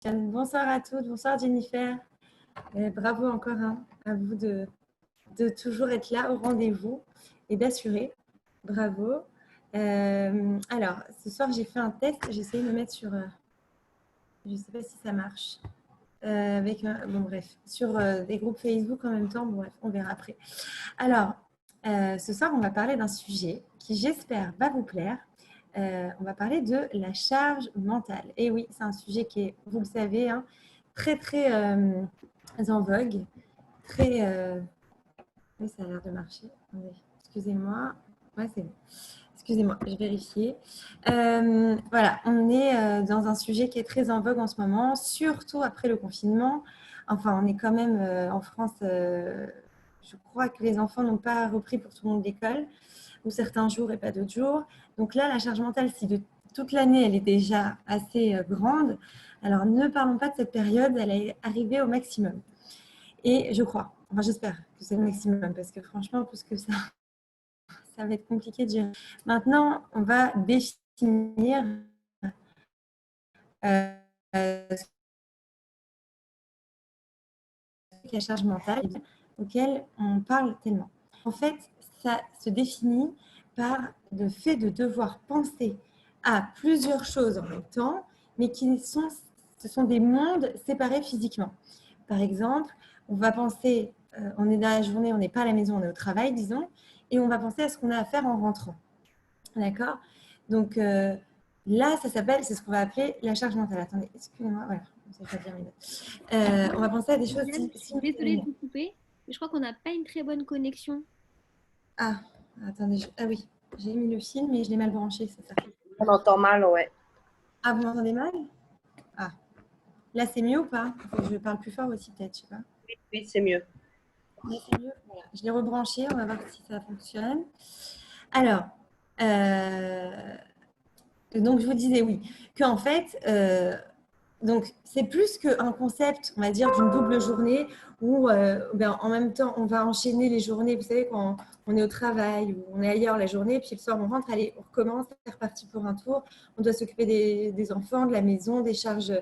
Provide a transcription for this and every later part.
Bonsoir à toutes, bonsoir Jennifer. Bravo encore à vous de toujours être là au rendez-vous et d'assurer. Bravo. Alors, ce soir, j'ai fait un test. J'ai essayé de me mettre sur... je ne sais pas si ça marche. Bon, bref, sur des groupes Facebook en même temps. Bon, bref, on verra après. Alors, ce soir, on va parler d'un sujet qui, j'espère, va vous plaire. On va parler de la charge mentale. Et oui, c'est un sujet qui est, vous le savez, hein, très, très en vogue. Très... Oui, ça a l'air de marcher. Attendez, excusez-moi. Ouais, c'est bon. Excusez-moi, je vérifiais. Voilà, on est dans un sujet qui est très en vogue en ce moment, surtout après le confinement. Enfin, on est quand même en France, je crois que les enfants n'ont pas repris pour tout le monde l'école, ou certains jours et pas d'autres jours. Donc là, la charge mentale, si de toute l'année, elle est déjà assez grande, alors ne parlons pas de cette période, elle est arrivée au maximum. Et je crois, enfin j'espère que c'est le maximum, parce que franchement, plus que ça va être compliqué de gérer. Maintenant, on va définir ce qu'est la charge mentale auquel on parle tellement. En fait, ça se définit par le fait de devoir penser à plusieurs choses en même temps, mais ce sont des mondes séparés physiquement. Par exemple, on va penser, on est dans la journée, on n'est pas à la maison, on est au travail, disons, et on va penser à ce qu'on a à faire en rentrant. D'accord? Donc là, c'est ce qu'on va appeler la charge mentale. Attendez, excusez-moi, voilà, ça va bien on va penser à des choses Yann, je suis désolée de simultanément. vous couper, mais je crois qu'on n'a pas une très bonne connexion. Ah, attendez, ah oui, j'ai mis le fil, mais je l'ai mal branché, c'est ça. On entend mal, ouais. Ah, vous m'entendez mal? Ah, là, c'est mieux ou pas? Je parle plus fort aussi, peut-être, je sais pas. Oui, c'est mieux. Là, c'est mieux? Voilà. Je l'ai rebranché, on va voir si ça fonctionne. Alors, euh, donc je vous disais, oui, qu'en fait, donc, c'est plus qu'un concept, on va dire, d'une double journée où en même temps, on va enchaîner les journées. Vous savez, quand on est au travail ou on est ailleurs la journée, puis le soir, on rentre, allez, on recommence, c'est reparti pour un tour. On doit s'occuper des enfants, de la maison, des charges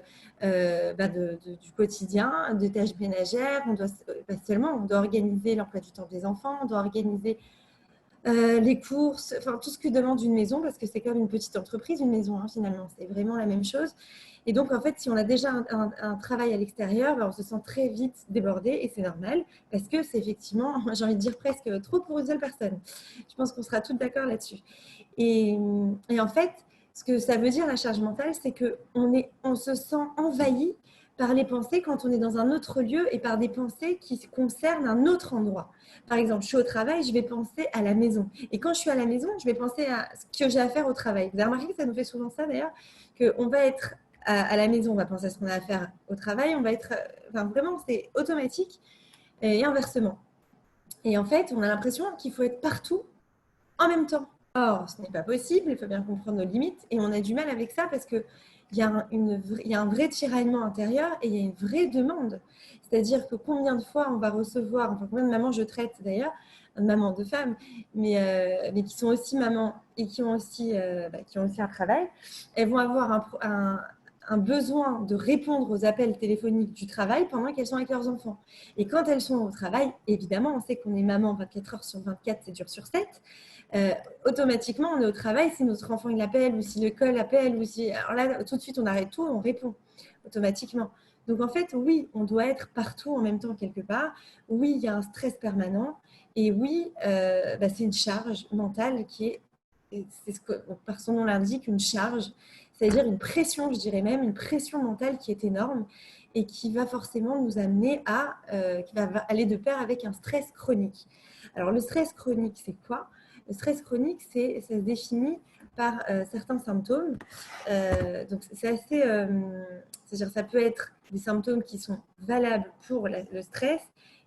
du quotidien, des tâches ménagères. On doit, pas seulement, on doit organiser l'emploi du temps des enfants, on doit organiser les courses, enfin tout ce que demande une maison, parce que c'est comme une petite entreprise, une maison, hein, finalement, c'est vraiment la même chose. Et donc, en fait, si on a déjà un travail à l'extérieur, on se sent très vite débordé et c'est normal parce que c'est effectivement, j'ai envie de dire presque trop pour une seule personne. Je pense qu'on sera toutes d'accord là-dessus. Et en fait, ce que ça veut dire la charge mentale, c'est qu'on se sent envahi par les pensées quand on est dans un autre lieu et par des pensées qui concernent un autre endroit. Par exemple, je suis au travail, je vais penser à la maison. Et quand je suis à la maison, je vais penser à ce que j'ai à faire au travail. Vous avez remarqué que ça nous fait souvent ça d'ailleurs, qu'on va être à la maison, on va penser à ce qu'on a à faire au travail, on va être, enfin vraiment, c'est automatique et inversement. Et en fait, on a l'impression qu'il faut être partout en même temps. Or, ce n'est pas possible, il faut bien comprendre nos limites et on a du mal avec ça parce qu'il y a un vrai tiraillement intérieur et il y a une vraie demande. C'est-à-dire que combien de fois on va recevoir, enfin combien de mamans je traite d'ailleurs, mamans de femmes, mais qui sont aussi mamans et qui ont aussi un travail, elles vont avoir un besoin de répondre aux appels téléphoniques du travail pendant qu'elles sont avec leurs enfants. Et quand elles sont au travail, évidemment, on sait qu'on est maman 24 heures sur 24, 7 jours sur 7. Automatiquement, on est au travail, si notre enfant il appelle ou si l'école appelle, ou si... Alors là, tout de suite, on arrête tout, on répond automatiquement. Donc en fait, oui, on doit être partout en même temps quelque part. Oui, il y a un stress permanent. Et oui, c'est une charge mentale qui est, c'est ce que, par son nom l'indique, une charge, c'est-à-dire une pression, je dirais même, une pression mentale qui est énorme et qui va forcément nous amener qui va aller de pair avec un stress chronique. Alors le stress chronique, c'est quoi? Le stress chronique, ça se définit par certains symptômes. Donc, c'est assez. C'est-à-dire, ça peut être des symptômes qui sont valables pour le stress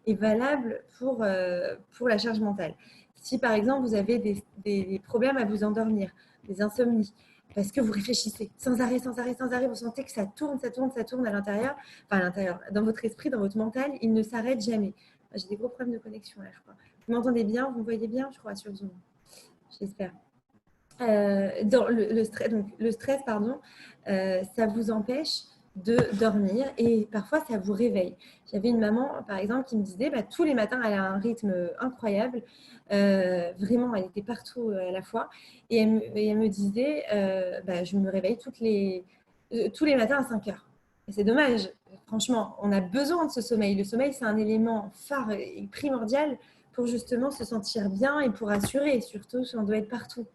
et valables pour la charge mentale. Si, par exemple, vous avez des problèmes à vous endormir, des insomnies, parce que vous réfléchissez sans arrêt, sans arrêt, sans arrêt, vous sentez que ça tourne, ça tourne, ça tourne à l'intérieur, enfin à l'intérieur, dans votre esprit, dans votre mental, il ne s'arrête jamais. J'ai des gros problèmes de connexion là, je crois. Vous m'entendez bien? Vous me voyez bien, je crois, sur Zoom. J'espère. Dans le stress, pardon, ça vous empêche de dormir et parfois ça vous réveille. J'avais une maman, par exemple, qui me disait tous les matins, elle a un rythme incroyable. Vraiment, elle était partout à la fois. Et elle me disait, je me réveille tous les matins à 5 heures. Et c'est dommage. Franchement, on a besoin de ce sommeil. Le sommeil, c'est un élément phare et primordial pour justement se sentir bien et pour assurer, surtout si on doit être partout.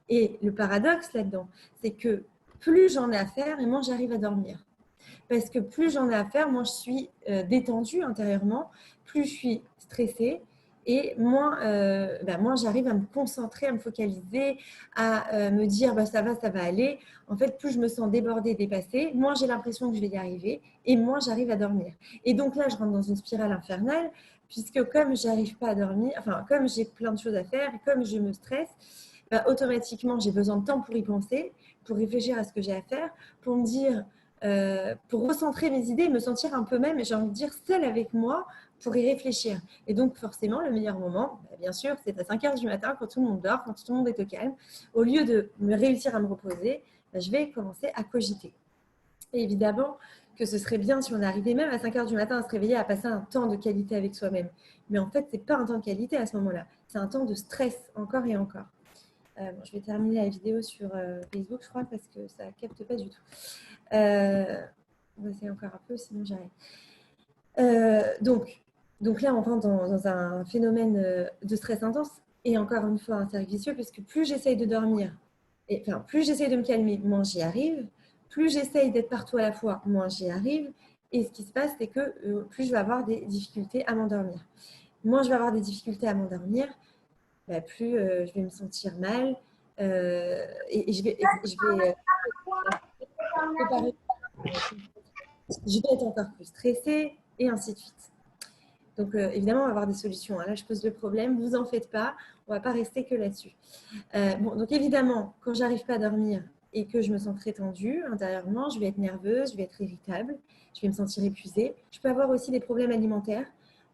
Et le paradoxe là-dedans, c'est que plus j'en ai à faire et moins j'arrive à dormir. Parce que plus j'en ai à faire, moins je suis détendue intérieurement, plus je suis stressée et moins j'arrive à me concentrer, à me focaliser, à me dire ça va aller. En fait, plus je me sens débordée, dépassée, moins j'ai l'impression que je vais y arriver et moins j'arrive à dormir. Et donc là, je rentre dans une spirale infernale puisque comme j'arrive pas à dormir, enfin comme j'ai plein de choses à faire, comme je me stresse, automatiquement j'ai besoin de temps pour y penser, pour réfléchir à ce que j'ai à faire, pour me dire pour recentrer mes idées, me sentir un peu même, j'ai envie de dire, seule avec moi pour y réfléchir. Et donc, forcément, le meilleur moment, bien sûr, c'est à 5 heures du matin, quand tout le monde dort, quand tout le monde est au calme. Au lieu de me réussir à me reposer, je vais commencer à cogiter. Et évidemment que ce serait bien si on arrivait même à 5 heures du matin à se réveiller, à passer un temps de qualité avec soi-même. Mais en fait, ce n'est pas un temps de qualité à ce moment-là. C'est un temps de stress, encore et encore. Je vais terminer la vidéo sur Facebook, je crois, parce que ça ne capte pas du tout. On va essayer encore un peu, sinon j'arrête. Donc là, on rentre dans un phénomène de stress intense et encore une fois un cercle vicieux, puisque plus j'essaye de dormir, plus j'essaye de me calmer, moins j'y arrive. Plus j'essaye d'être partout à la fois, moins j'y arrive. Et ce qui se passe, c'est que plus je vais avoir des difficultés à m'endormir. Moins je vais avoir des difficultés à m'endormir, plus je vais me sentir mal et je vais être encore plus stressée et ainsi de suite. Donc, évidemment, on va avoir des solutions. Là, je pose le problème. Vous en faites pas. On ne va pas rester que là-dessus. Donc, évidemment, quand j'arrive pas à dormir et que je me sens très tendue intérieurement, je vais être nerveuse, je vais être irritable, je vais me sentir épuisée. Je peux avoir aussi des problèmes alimentaires.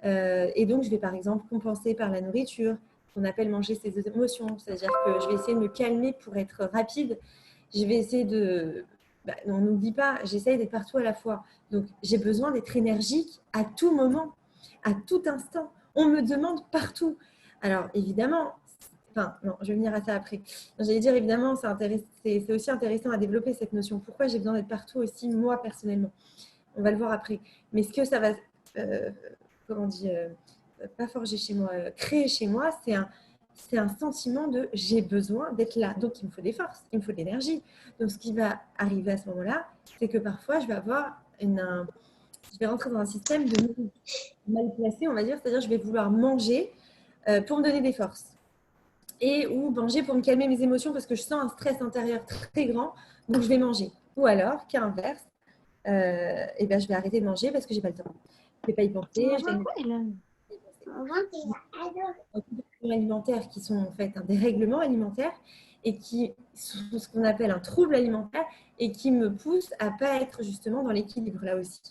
Et donc, je vais, par exemple, compenser par la nourriture, qu'on appelle manger ses émotions. C'est-à-dire que je vais essayer de me calmer pour être rapide. Je vais essayer de... on n'oublie pas, j'essaye d'être partout à la fois. Donc, j'ai besoin d'être énergique à tout moment, à tout instant. On me demande partout. Alors, évidemment, non, je vais venir à ça après. J'allais dire, évidemment, c'est aussi intéressant à développer cette notion. Pourquoi j'ai besoin d'être partout aussi, moi, personnellement? On va le voir après. Mais ce que ça va, pas forger chez moi, créer chez moi, c'est un sentiment de j'ai besoin d'être là. Donc, il me faut des forces, il me faut de l'énergie. Donc, ce qui va arriver à ce moment-là, c'est que parfois, je vais rentrer dans un système de mal placé, on va dire. C'est-à-dire, je vais vouloir manger pour me donner des forces. Ou manger pour me calmer mes émotions parce que je sens un stress intérieur très grand. Donc, je vais manger. Ou alors, qu'à l'inverse, je vais arrêter de manger parce que j'ai pas le temps. Je ne vais pas y penser. Alimentaires qui sont en fait un dérèglement alimentaire et qui sont ce qu'on appelle un trouble alimentaire et qui me poussent à pas être justement dans l'équilibre là aussi.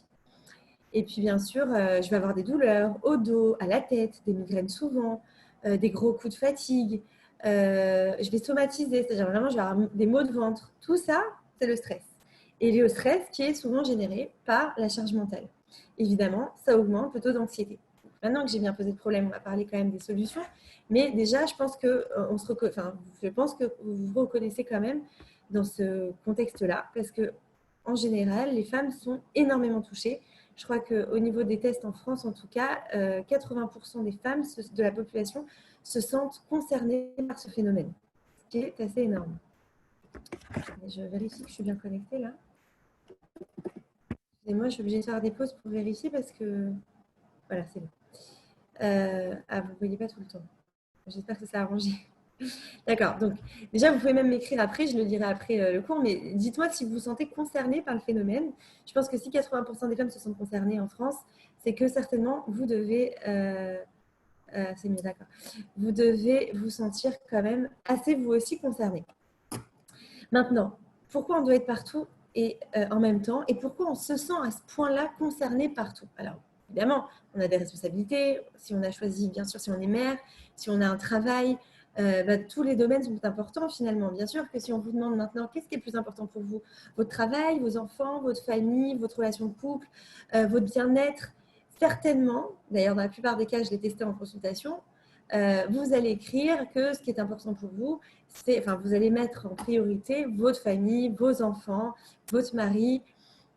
Et puis bien sûr, je vais avoir des douleurs au dos, à la tête, des migraines souvent, des gros coups de fatigue. Je vais somatiser, c'est-à-dire vraiment je vais avoir des maux de ventre. Tout ça, c'est le stress. Et le stress qui est souvent généré par la charge mentale. Évidemment, ça augmente le taux d'anxiété. Maintenant que j'ai bien posé le problème, on va parler quand même des solutions. Mais déjà, je pense que vous vous reconnaissez quand même dans ce contexte-là, parce que en général, les femmes sont énormément touchées. Je crois qu'au niveau des tests en France, en tout cas, 80% des femmes de la population se sentent concernées par ce phénomène, ce qui est assez énorme. Je vérifie que je suis bien connectée là. Et moi, je suis obligée de faire des pauses pour vérifier parce que... Voilà, c'est bon. Vous ne voyez pas tout le temps. J'espère que ça s'est arrangé. D'accord. Donc, déjà, vous pouvez même m'écrire après. Je le dirai après le cours. Mais dites-moi si vous vous sentez concerné par le phénomène. Je pense que si 80% des femmes se sentent concernées en France, c'est que certainement, vous devez... c'est mieux, d'accord. Vous devez vous sentir quand même assez, vous aussi, concerné. Maintenant, pourquoi on doit être partout et en même temps, et pourquoi on se sent à ce point-là concerné partout? Alors, évidemment, on a des responsabilités, si on a choisi, bien sûr, si on est mère, si on a un travail, tous les domaines sont importants finalement. Bien sûr que si on vous demande maintenant qu'est-ce qui est le plus important pour vous, votre travail, vos enfants, votre famille, votre relation de couple, votre bien-être, certainement, d'ailleurs dans la plupart des cas, je l'ai testé en consultation, vous allez écrire que ce qui est important pour vous, vous allez mettre en priorité votre famille, vos enfants, votre mari.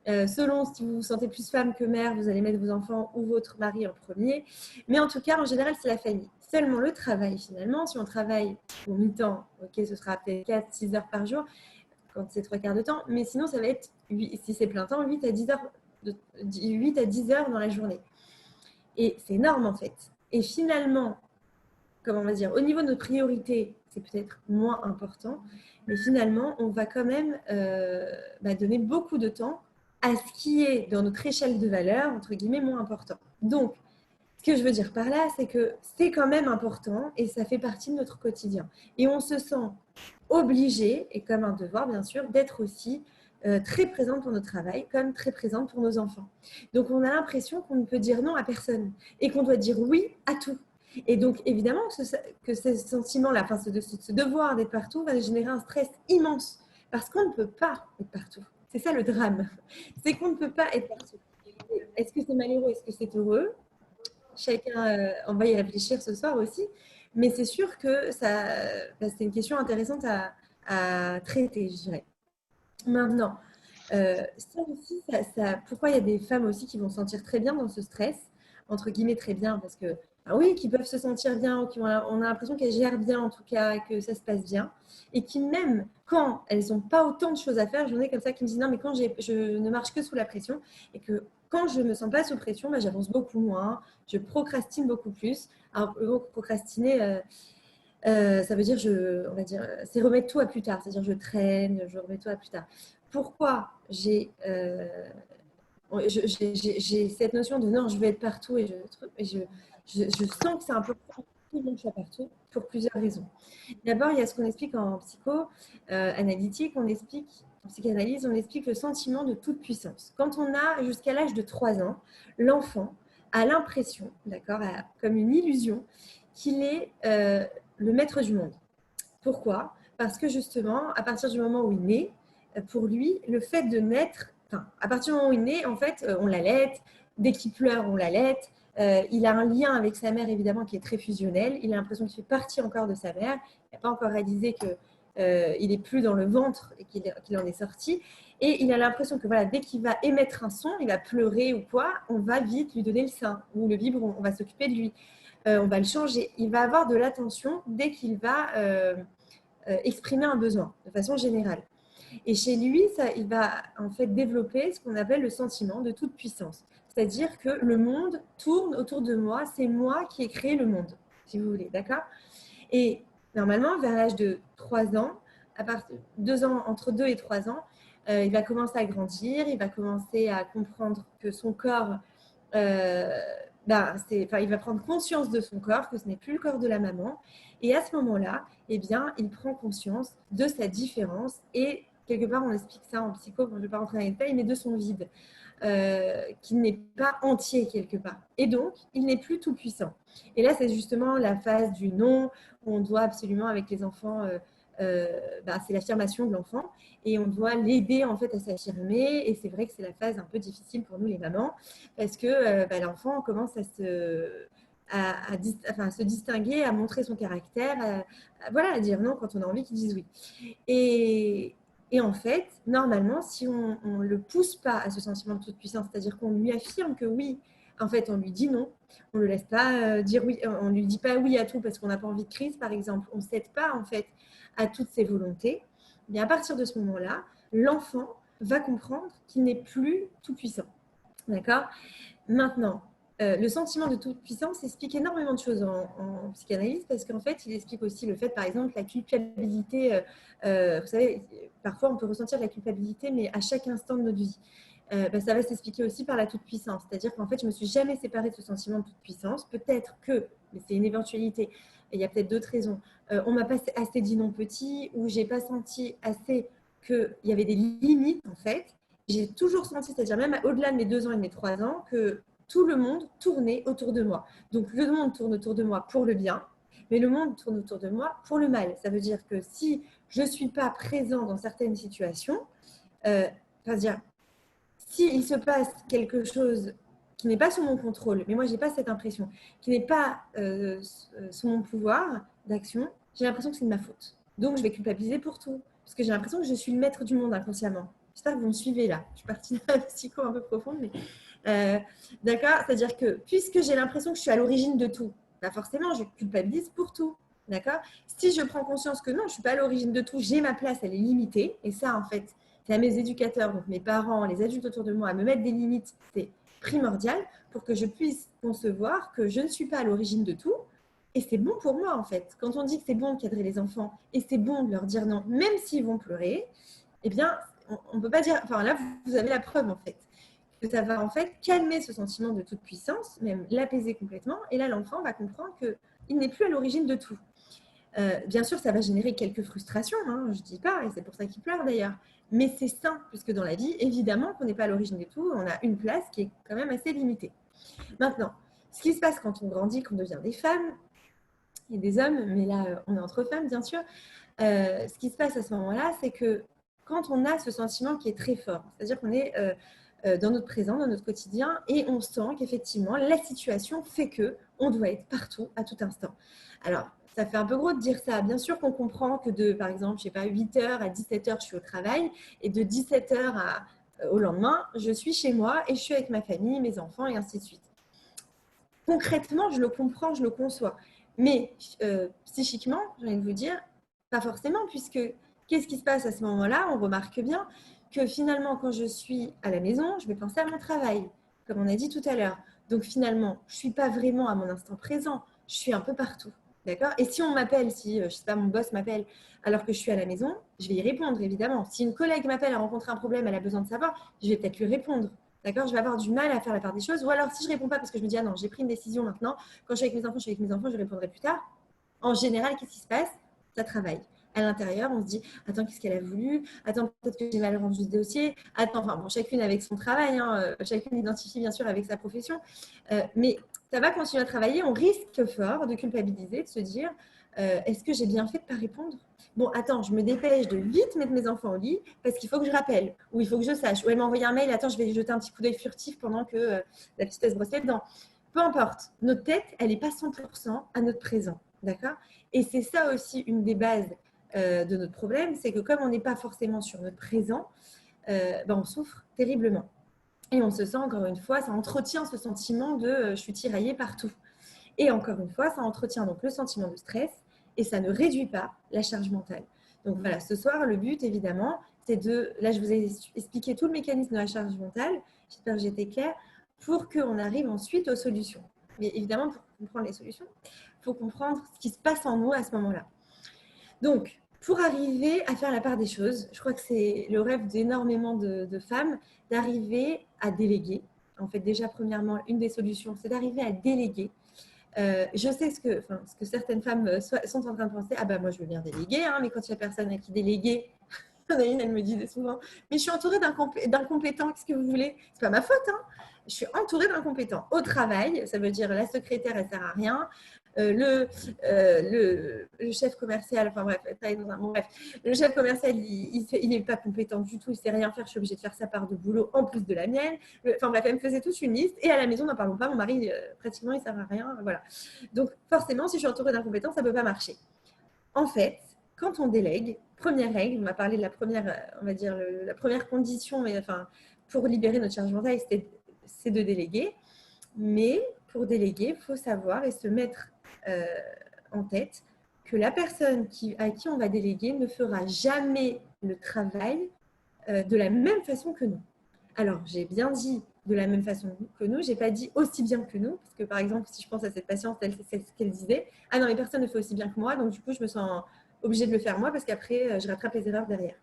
Selon si vous vous sentez plus femme que mère, vous allez mettre vos enfants ou votre mari en premier. Mais en tout cas, en général, c'est la famille. Seulement le travail, finalement, si on travaille au mi-temps, ok, ce sera peut-être 4-6 heures par jour, quand c'est 3 quarts de temps. Mais sinon, ça va être, si c'est plein temps, 8 à 10 heures, 8 à 10 heures dans la journée. Et c'est énorme, en fait. Et finalement, comment on va dire, au niveau de nos priorités, c'est peut-être moins important. Mais finalement, on va quand même donner beaucoup de temps à ce qui est dans notre échelle de valeur, entre guillemets, moins important. Donc, ce que je veux dire par là, c'est que c'est quand même important et ça fait partie de notre quotidien. Et on se sent obligé, et comme un devoir bien sûr, d'être aussi très présente pour notre travail, comme très présente pour nos enfants. Donc, on a l'impression qu'on ne peut dire non à personne et qu'on doit dire oui à tout. Et donc, évidemment, que ce sentiment-là, ce devoir d'être partout va générer un stress immense parce qu'on ne peut pas être partout. C'est ça le drame, c'est qu'on ne peut pas être partout. Est-ce que c'est malheureux? Est-ce que c'est heureux? Chacun, on va y réfléchir ce soir aussi. Mais c'est sûr que c'est une question intéressante à traiter, je dirais. Maintenant, ça aussi, pourquoi il y a des femmes aussi qui vont se sentir très bien dans ce stress, entre guillemets très bien, parce que oui, qui peuvent se sentir bien, on a l'impression qu'elles gèrent bien en tout cas, que ça se passe bien, et qui même quand elles n'ont pas autant de choses à faire, j'en ai comme ça qui me disent non mais quand je ne marche que sous la pression, et que quand je ne me sens pas sous pression, j'avance beaucoup moins, je procrastine beaucoup plus. Alors procrastiner, ça veut dire, on va dire, c'est remettre tout à plus tard, c'est-à-dire je traîne, je remets tout à plus tard. Pourquoi j'ai cette notion de non, je vais être partout et je sens que c'est important que tout le monde soit partout pour plusieurs raisons. D'abord, il y a ce qu'on explique en psycho-analytique, en psychanalyse, on explique le sentiment de toute puissance. Quand on a jusqu'à l'âge de 3 ans, l'enfant a l'impression, d'accord, comme une illusion, qu'il est le maître du monde. Pourquoi? Parce que justement, à partir du moment où il naît, pour lui, le fait de naître, à partir du moment où il naît, en fait, on l'allaite, dès qu'il pleure, on l'allaite, il a un lien avec sa mère, évidemment, qui est très fusionnel, il a l'impression qu'il fait partie encore de sa mère, il n'a pas encore réalisé qu'il n'est plus dans le ventre et qu'il en est sorti, et il a l'impression que voilà, dès qu'il va émettre un son, il va pleurer ou quoi, on va vite lui donner le sein ou le biberon, on va s'occuper de lui, on va le changer, il va avoir de l'attention dès qu'il va exprimer un besoin, de façon générale. Et chez lui, il va en fait développer ce qu'on appelle le sentiment de toute puissance. C'est-à-dire que le monde tourne autour de moi, c'est moi qui ai créé le monde, si vous voulez, d'accord? Et normalement, vers l'âge de 3 ans, à partir de 2 ans, entre 2 et 3 ans, il va commencer à grandir, il va commencer à comprendre que son corps, il va prendre conscience de son corps, que ce n'est plus le corps de la maman. Et à ce moment-là, eh bien, il prend conscience de sa différence et quelque part, on explique ça en psycho, je ne vais pas rentrer dans les détails, mais de son vide, qu'il n'est pas entier quelque part. Et donc, il n'est plus tout puissant. Et là, c'est justement la phase du non, où on doit absolument, avec les enfants, c'est l'affirmation de l'enfant, et on doit l'aider en fait à s'affirmer. Et c'est vrai que c'est la phase un peu difficile pour nous les mamans, parce que l'enfant commence à se distinguer, à montrer son caractère, à dire non quand on a envie qu'il dise oui. Et en fait, normalement, si on ne le pousse pas à ce sentiment de toute puissance, c'est-à-dire qu'on lui affirme que oui, en fait, on lui dit non, on ne le laisse pas dire oui, on ne lui dit pas oui à tout parce qu'on n'a pas envie de crise, par exemple, on ne cède pas en fait à toutes ses volontés, bien à partir de ce moment-là, l'enfant va comprendre qu'il n'est plus tout puissant. D'accord? Maintenant, le sentiment de toute puissance explique énormément de choses en psychanalyse parce qu'en fait, il explique aussi le fait, par exemple, la culpabilité. Vous savez, parfois, on peut ressentir de la culpabilité, mais à chaque instant de notre vie. Ça va s'expliquer aussi par la toute-puissance. C'est-à-dire qu'en fait, je ne me suis jamais séparée de ce sentiment de toute-puissance. Peut-être que, mais c'est une éventualité, et il y a peut-être d'autres raisons, on ne m'a pas assez dit non petit ou je n'ai pas senti assez qu'il y avait des limites, en fait. J'ai toujours senti, c'est-à-dire même au-delà de mes 2 ans et de mes 3 ans, que tout le monde tournait autour de moi. Donc, le monde tourne autour de moi pour le bien, mais le monde tourne autour de moi pour le mal. Ça veut dire que si je ne suis pas présent dans certaines situations, c'est-à-dire, s'il se passe quelque chose qui n'est pas sous mon contrôle, mais moi, je n'ai pas cette impression, qui n'est pas sous mon pouvoir d'action, j'ai l'impression que c'est de ma faute. Donc, je vais culpabiliser pour tout, parce que j'ai l'impression que je suis le maître du monde inconsciemment. J'espère que vous me suivez là. Je suis partie d'un psycho un peu profonde, mais d'accord. C'est-à-dire que puisque j'ai l'impression que je suis à l'origine de tout, bah forcément, je culpabilise pour tout. D'accord. Si je prends conscience que non, je ne suis pas à l'origine de tout, j'ai ma place, elle est limitée. Et ça, en fait, c'est à mes éducateurs, donc mes parents, les adultes autour de moi, à me mettre des limites. C'est primordial pour que je puisse concevoir que je ne suis pas à l'origine de tout. Et c'est bon pour moi, en fait. Quand on dit que c'est bon de cadrer les enfants et c'est bon de leur dire non, même s'ils vont pleurer, eh bien, on ne peut pas dire… Enfin, là, vous avez la preuve, en fait. Que ça va, en fait, calmer ce sentiment de toute puissance, même l'apaiser complètement. Et là, l'enfant va comprendre qu'il n'est plus à l'origine de tout. Bien sûr, ça va générer quelques frustrations, hein, je ne dis pas, et c'est pour ça qu'il pleure d'ailleurs. Mais c'est sain, puisque dans la vie, évidemment qu'on n'est pas à l'origine de tout, on a une place qui est quand même assez limitée. Maintenant, ce qui se passe quand on grandit, qu'on devient des femmes et des hommes, mais là, on est entre femmes, bien sûr, ce qui se passe à ce moment-là, c'est que quand on a ce sentiment qui est très fort, c'est-à-dire qu'on est dans notre présent, dans notre quotidien, et on sent qu'effectivement, la situation fait qu'on doit être partout, à tout instant. Alors, ça fait un peu gros de dire ça. Bien sûr qu'on comprend que de, par exemple, je sais pas, 8h à 17h, je suis au travail, et de 17h au lendemain, je suis chez moi et je suis avec ma famille, mes enfants, et ainsi de suite. Concrètement, je le comprends, je le conçois. Mais psychiquement, j'ai envie de vous dire, pas forcément, puisque qu'est-ce qui se passe à ce moment-là? On remarque bien que finalement, quand je suis à la maison, je vais penser à mon travail, comme on a dit tout à l'heure. Donc finalement, je ne suis pas vraiment à mon instant présent, je suis un peu partout. D'accord? Et si on m'appelle, si, je sais pas, mon boss m'appelle alors que je suis à la maison, je vais y répondre, évidemment. Si une collègue m'appelle, a rencontré un problème, elle a besoin de savoir, je vais peut-être lui répondre. D'accord? Je vais avoir du mal à faire la part des choses. Ou alors, si je ne réponds pas parce que je me dis, ah non, j'ai pris une décision maintenant, quand je suis avec mes enfants, je suis avec mes enfants, je répondrai plus tard. En général, qu'est-ce qui se passe? Ça travaille. À l'intérieur, on se dit, attends, qu'est-ce qu'elle a voulu? Attends, peut-être que j'ai mal rendu ce dossier. Attends, enfin, bon, chacune avec son travail, hein, chacune identifie bien sûr avec sa profession. Mais ça va continuer à travailler. On risque fort de culpabiliser, de se dire, est-ce que j'ai bien fait de ne pas répondre? Bon, attends, je me dépêche de vite mettre mes enfants au lit parce qu'il faut que je rappelle, ou il faut que je sache, ou elle m'a envoyé un mail, attends, je vais jeter un petit coup d'œil furtif pendant que la petite se brosse les dents. Peu importe, notre tête, elle n'est pas 100% à notre présent, d'accord? Et c'est ça aussi une des bases de notre problème, c'est que comme on n'est pas forcément sur notre présent, on souffre terriblement. Et on se sent, encore une fois, ça entretient ce sentiment de je suis tiraillée partout. Et encore une fois, ça entretient donc le sentiment de stress et ça ne réduit pas la charge mentale. Donc voilà, ce soir, le but, évidemment, c'est de… Là, je vous ai expliqué tout le mécanisme de la charge mentale. J'espère que j'étais claire pour qu'on arrive ensuite aux solutions. Mais évidemment, pour comprendre les solutions, il faut comprendre ce qui se passe en nous à ce moment-là. Donc, pour arriver à faire la part des choses, je crois que c'est le rêve d'énormément de femmes, d'arriver à déléguer. En fait, déjà, premièrement, une des solutions, c'est d'arriver à déléguer. Je sais ce que certaines femmes sont en train de penser. Ah bah moi, je veux bien déléguer, hein, mais quand il n'y a personne à qui déléguer, il y en a une, elle me disait souvent, mais je suis entourée d'incompétents, qu'est-ce que vous voulez? C'est pas ma faute, hein. Je suis entourée d'incompétents. Au travail, ça veut dire la secrétaire, elle sert à rien. Le chef commercial, enfin bref, le chef commercial, il n'est pas compétent du tout, il ne sait rien faire, je suis obligée de faire sa part de boulot en plus de la mienne. Enfin bref, elle me faisait tous une liste et à la maison, n'en parlons pas, mon mari, pratiquement, il ne sert à rien. Voilà. Donc forcément, si je suis entourée d'incompétents, ça ne peut pas marcher. En fait, quand on délègue, première règle, on va parler de la première, on va dire la première condition, mais enfin, pour libérer notre charge mentale, c'est de déléguer. Mais pour déléguer, il faut savoir et se mettre en tête que la personne à qui on va déléguer ne fera jamais le travail de la même façon que nous. Alors, j'ai bien dit de la même façon que nous, je n'ai pas dit aussi bien que nous, parce que par exemple, si je pense à cette patiente, c'est ce qu'elle disait. Ah non, mais personne ne fait aussi bien que moi, donc du coup, je me sens obligée de le faire moi, parce qu'après, je rattrape les erreurs derrière.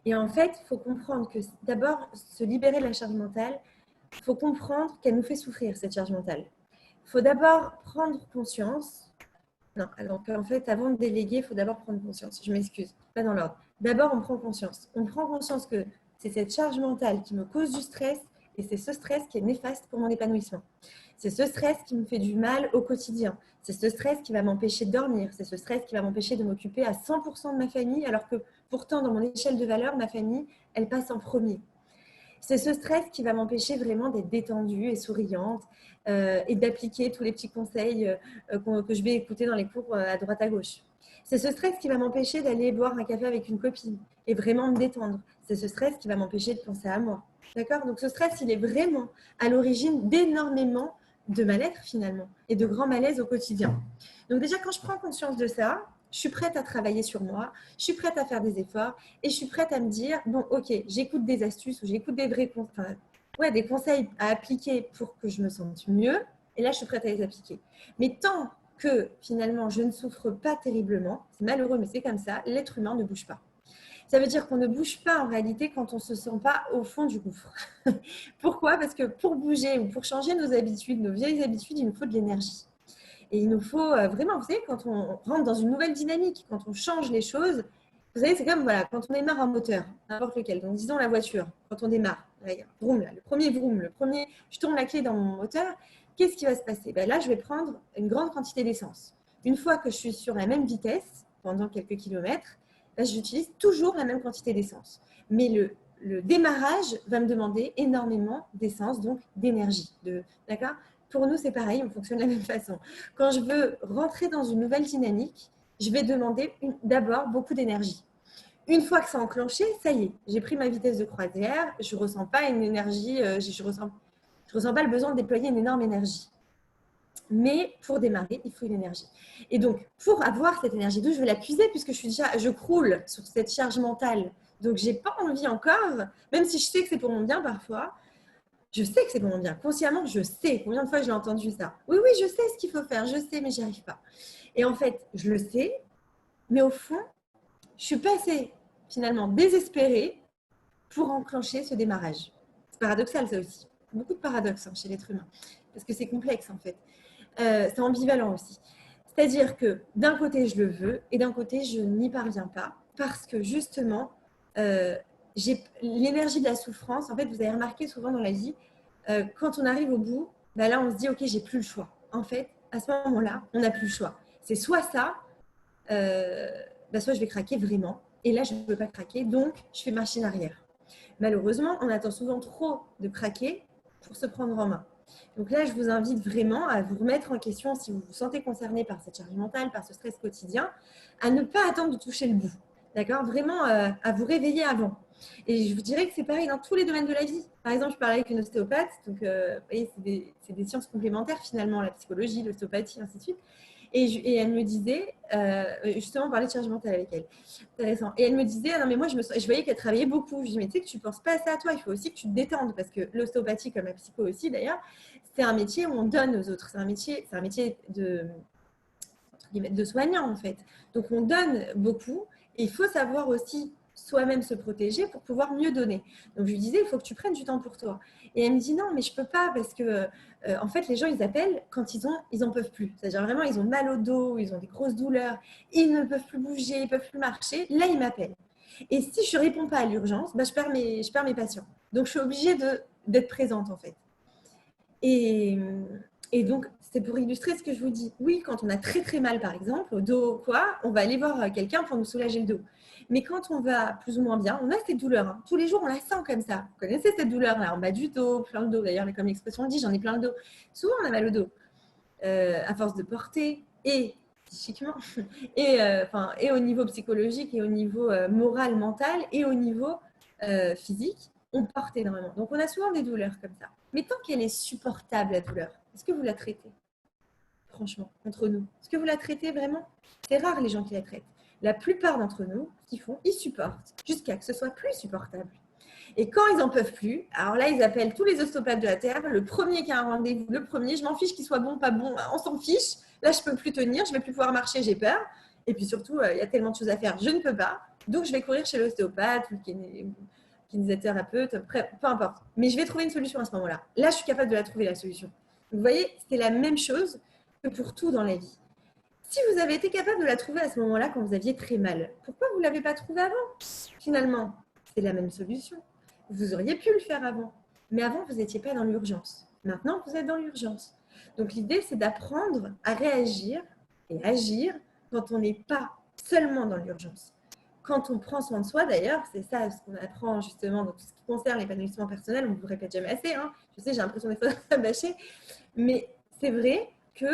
Et en fait, il faut comprendre que d'abord, se libérer de la charge mentale, il faut comprendre qu'elle nous fait souffrir, cette charge mentale. Il faut d'abord prendre conscience. Non, donc en fait, avant de déléguer, il faut d'abord prendre conscience. Je m'excuse, pas dans l'ordre. D'abord, on prend conscience. On prend conscience que c'est cette charge mentale qui me cause du stress Et c'est ce stress qui est néfaste pour mon épanouissement. C'est ce stress qui me fait du mal au quotidien. C'est ce stress qui va m'empêcher de dormir. C'est ce stress qui va m'empêcher de m'occuper à 100% de ma famille, alors que pourtant, dans mon échelle de valeur, ma famille, elle passe en premier. C'est ce stress qui va m'empêcher vraiment d'être détendue et souriante et d'appliquer tous les petits conseils que je vais écouter dans les cours à droite à gauche. C'est ce stress qui va m'empêcher d'aller boire un café avec une copine et vraiment me détendre. C'est ce stress qui va m'empêcher de penser à moi. D'accord? Donc ce stress, il est vraiment à l'origine d'énormément de mal-être finalement et de grands malaises au quotidien. Donc déjà, quand je prends conscience de ça, je suis prête à travailler sur moi, je suis prête à faire des efforts et je suis prête à me dire, bon, ok, j'écoute des astuces ou j'écoute des des conseils à appliquer pour que je me sente mieux. Et là, je suis prête à les appliquer. Mais tant que finalement, je ne souffre pas terriblement, c'est malheureux, mais c'est comme ça, l'être humain ne bouge pas. Ça veut dire qu'on ne bouge pas en réalité quand on ne se sent pas au fond du gouffre. Pourquoi? Parce que pour bouger ou pour changer nos habitudes, nos vieilles habitudes, il nous faut de l'énergie. Et il nous faut vraiment, vous savez, quand on rentre dans une nouvelle dynamique, quand on change les choses, vous savez, c'est comme voilà, quand on démarre un moteur, n'importe lequel, donc disons la voiture, quand on démarre, vroom, là, le premier vroom, je tourne la clé dans mon moteur, qu'est-ce qui va se passer? Ben là, je vais prendre une grande quantité d'essence. Une fois que je suis sur la même vitesse, pendant quelques kilomètres, ben, j'utilise toujours la même quantité d'essence. Mais le démarrage va me demander énormément d'essence, donc d'énergie. D'accord? Pour nous, c'est pareil, on fonctionne de la même façon. Quand je veux rentrer dans une nouvelle dynamique, je vais demander d'abord beaucoup d'énergie. Une fois que c'est enclenché, ça y est, j'ai pris ma vitesse de croisière, je ne ressens pas une énergie, je ressens pas le besoin de déployer une énorme énergie. Mais pour démarrer, il faut une énergie. Et donc, pour avoir cette énergie, d'où je vais la puiser, puisque je croule sur cette charge mentale. Donc, je n'ai pas envie encore, même si je sais que c'est pour mon bien parfois, je sais que c'est pour mon bien. Consciemment, je sais. Combien de fois j'ai entendu ça? Oui, oui, je sais ce qu'il faut faire. Je sais, mais j'y arrive pas. Et en fait, je le sais, mais au fond, je suis pas assez, finalement, désespérée pour enclencher ce démarrage. C'est paradoxal, ça aussi. Beaucoup de paradoxes chez l'être humain. Parce que c'est complexe, en fait. C'est ambivalent aussi. C'est-à-dire que d'un côté, je le veux et d'un côté, je n'y parviens pas. Parce que justement, j'ai l'énergie de la souffrance. En fait, vous avez remarqué souvent dans la vie, quand on arrive au bout, bah là, on se dit, OK, j'ai plus le choix. En fait, à ce moment-là, on n'a plus le choix. C'est soit ça, soit je vais craquer vraiment. Et là, je ne veux pas craquer, donc je fais machine arrière. Malheureusement, on attend souvent trop de craquer pour se prendre en main. Donc là, je vous invite vraiment à vous remettre en question si vous vous sentez concerné par cette charge mentale, par ce stress quotidien, à ne pas attendre de toucher le bout. D'accord? Vraiment à vous réveiller avant. Et je vous dirais que c'est pareil dans tous les domaines de la vie. Par exemple, je parlais avec une ostéopathe, donc vous voyez, c'est des sciences complémentaires finalement, la psychologie, l'ostéopathie, ainsi de suite. Et elle me disait, justement, on parlait de charge mentale avec elle. Intéressant. Et elle me disait, ah non, mais moi, je voyais qu'elle travaillait beaucoup. Je lui dis, mais tu sais que tu ne penses pas assez à toi, il faut aussi que tu te détendes. Parce que l'ostéopathie, comme la psycho aussi d'ailleurs, c'est un métier où on donne aux autres. C'est un métier de soignant, en fait. Donc, on donne beaucoup. Et il faut savoir aussi soi-même se protéger pour pouvoir mieux donner. Donc, je lui disais, il faut que tu prennes du temps pour toi. Et elle me dit, non, mais je ne peux pas parce que, en fait, les gens, ils appellent quand ils en peuvent plus. C'est-à-dire vraiment, ils ont mal au dos, ils ont des grosses douleurs, ils ne peuvent plus bouger, ils ne peuvent plus marcher. Là, ils m'appellent. Et si je ne réponds pas à l'urgence, je perds mes patients. Donc, je suis obligée d'être présente, en fait. Et donc, c'est pour illustrer ce que je vous dis. Oui, quand on a très très mal, par exemple, au dos, quoi, on va aller voir quelqu'un pour nous soulager le dos. Mais quand on va plus ou moins bien, on a cette douleur. Hein. Tous les jours, on la sent comme ça. Vous connaissez cette douleur-là en bas du dos, plein le dos. D'ailleurs, comme l'expression le dit, j'en ai plein le dos. Souvent, on a mal au dos. À force de porter et psychiquement, et au niveau psychologique, et au niveau moral, mental, et au niveau physique, on porte énormément. Donc, on a souvent des douleurs comme ça. Mais tant qu'elle est supportable, la douleur, est-ce que vous la traitez? Franchement, entre nous. Est-ce que vous la traitez vraiment? C'est rare les gens qui la traitent. La plupart d'entre nous, ce qu'ils font, ils supportent jusqu'à que ce soit plus supportable. Et quand ils n'en peuvent plus, alors là, ils appellent tous les ostéopathes de la Terre. Le premier qui a un rendez-vous, le premier, je m'en fiche qu'il soit bon, pas bon, on s'en fiche. Là, je ne peux plus tenir, je ne vais plus pouvoir marcher, j'ai peur. Et puis surtout, il y a tellement de choses à faire, je ne peux pas. Donc, je vais courir chez l'ostéopathe ou le kinésithérapeute, peu importe. Mais je vais trouver une solution à ce moment-là. Là, je suis capable de la trouver, la solution. Vous voyez, c'est la même chose que pour tout dans la vie. Si vous avez été capable de la trouver à ce moment-là quand vous aviez très mal, pourquoi vous ne l'avez pas trouvée avant? Finalement, c'est la même solution. Vous auriez pu le faire avant. Mais avant, vous n'étiez pas dans l'urgence. Maintenant, vous êtes dans l'urgence. Donc, l'idée, c'est d'apprendre à réagir et agir quand on n'est pas seulement dans l'urgence. Quand on prend soin de soi, d'ailleurs, c'est ça ce qu'on apprend justement dans tout ce qui concerne l'épanouissement personnel. On ne vous répète jamais assez. Hein. Je sais, j'ai l'impression des fois de bâcher. Mais c'est vrai que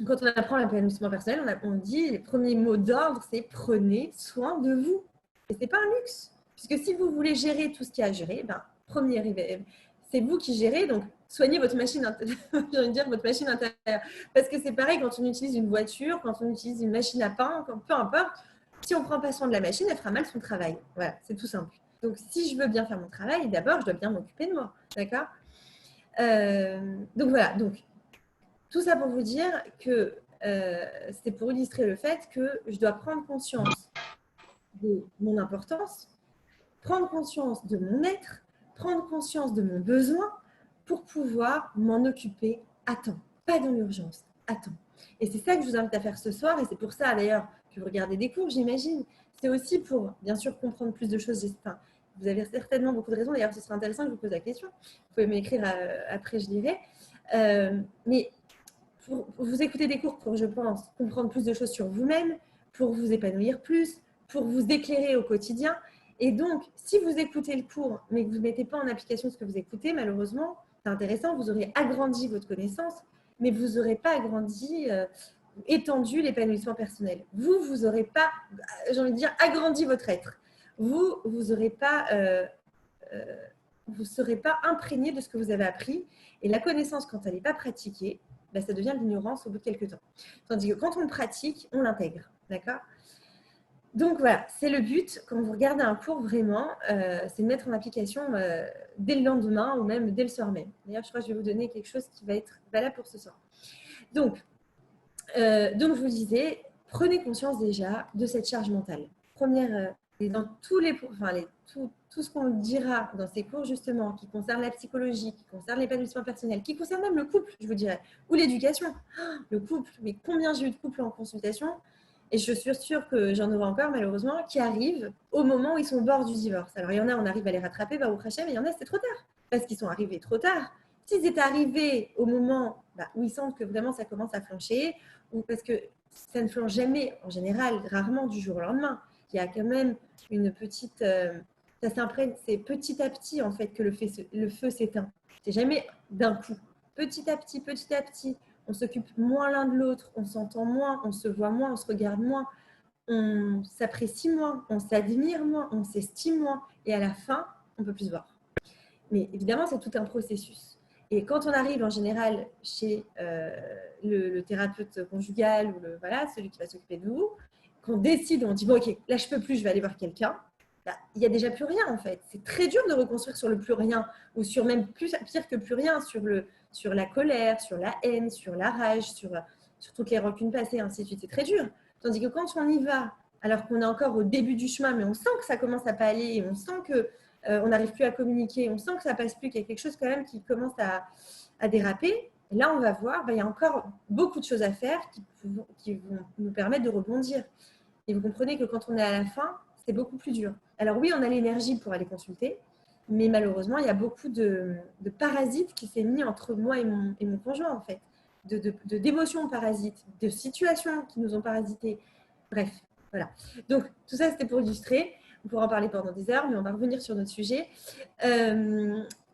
quand on apprend l'épanouissement personnel, on dit les premiers mots d'ordre, c'est prenez soin de vous. Et ce n'est pas un luxe. Puisque si vous voulez gérer tout ce qu'il y a à gérer, ben, c'est vous qui gérez. Donc, soignez votre machine intérieure. J'ai envie de dire votre machine intérieure. Parce que c'est pareil quand on utilise une voiture, quand on utilise une machine à pain, peu importe. Si on ne prend pas soin de la machine, elle fera mal son travail. Voilà, c'est tout simple. Donc, si je veux bien faire mon travail, d'abord, je dois bien m'occuper de moi. D'accord ? Donc, voilà. Donc, tout ça pour vous dire que c'est pour illustrer le fait que je dois prendre conscience de mon importance, prendre conscience de mon être, prendre conscience de mon besoin pour pouvoir m'en occuper à temps. Pas dans l'urgence, à temps. Et c'est ça que je vous invite à faire ce soir. Et c'est pour ça, d'ailleurs, que vous regardez des cours, j'imagine. C'est aussi pour, bien sûr, comprendre plus de choses. Enfin, vous avez certainement beaucoup de raisons. D'ailleurs, ce serait intéressant que je vous pose la question. Vous pouvez m'écrire après, je lirai. Mais pour vous écouter des cours pour, je pense, comprendre plus de choses sur vous-même, pour vous épanouir plus, pour vous éclairer au quotidien. Et donc, si vous écoutez le cours, mais que vous ne mettez pas en application ce que vous écoutez, malheureusement, c'est intéressant, vous aurez agrandi votre connaissance, mais vous n'aurez pas agrandi, étendu l'épanouissement personnel. Vous n'aurez pas, j'ai envie de dire, agrandi votre être. Vous n'aurez pas, vous ne serez pas imprégné de ce que vous avez appris. Et la connaissance, quand elle n'est pas pratiquée, ben, ça devient de l'ignorance au bout de quelques temps. Tandis que quand on le pratique, on l'intègre. D'accord ? Donc voilà, c'est le but, quand vous regardez un cours vraiment, c'est de mettre en application dès le lendemain ou même dès le soir même. D'ailleurs, je crois que je vais vous donner quelque chose qui va être valable pour ce soir. Donc je vous disais, prenez conscience déjà de cette charge mentale. Première, et dans tous les, enfin, tout ce qu'on dira dans ces cours justement, qui concerne la psychologie, qui concerne l'épanouissement personnel, qui concerne même le couple, je vous dirais, ou l'éducation. Le couple, mais combien j'ai eu de couples en consultation, et je suis sûre que j'en aurai encore malheureusement, qui arrivent au moment où ils sont au bord du divorce. Alors il y en a, on arrive à les rattraper, bah, au crachet, mais il y en a, c'est trop tard, parce qu'ils sont arrivés trop tard. S'ils étaient arrivés au moment où ils sentent que vraiment ça commence à flancher, ou parce que ça ne flanche jamais, en général, rarement du jour au lendemain. Il y a quand même une petite... ça s'imprègne, c'est petit à petit en fait que le feu s'éteint. C'est jamais d'un coup. Petit à petit, on s'occupe moins l'un de l'autre, on s'entend moins, on se voit moins, on se regarde moins, on s'apprécie moins, on s'admire moins, on s'estime moins. Et à la fin, on ne peut plus se voir. Mais évidemment, c'est tout un processus. Et quand on arrive en général chez le thérapeute conjugal ou celui qui va s'occuper de vous, qu'on décide, on dit bon ok, là je peux plus, je vais aller voir quelqu'un. Là, il n'y a déjà plus rien en fait. C'est très dur de reconstruire sur le plus rien ou sur même pire que plus rien, sur la colère, sur la haine, sur la rage, sur toutes les rancunes passées, ainsi de suite. C'est très dur. Tandis que quand on y va, alors qu'on est encore au début du chemin, mais on sent que ça commence à pas aller et on sent que on n'arrive plus à communiquer, on sent que ça passe plus, qu'il y a quelque chose quand même qui commence à déraper. Et là, on va voir, il y a encore beaucoup de choses à faire qui vont nous permettre de rebondir. Et vous comprenez que quand on est à la fin, c'est beaucoup plus dur. Alors oui, on a l'énergie pour aller consulter, mais malheureusement, il y a beaucoup de parasites qui s'est mis entre moi et mon conjoint, en fait. D'émotions parasites, de situations qui nous ont parasités. Bref, voilà. Donc, tout ça, c'était pour illustrer. On pourra en parler pendant des heures, mais on va revenir sur notre sujet.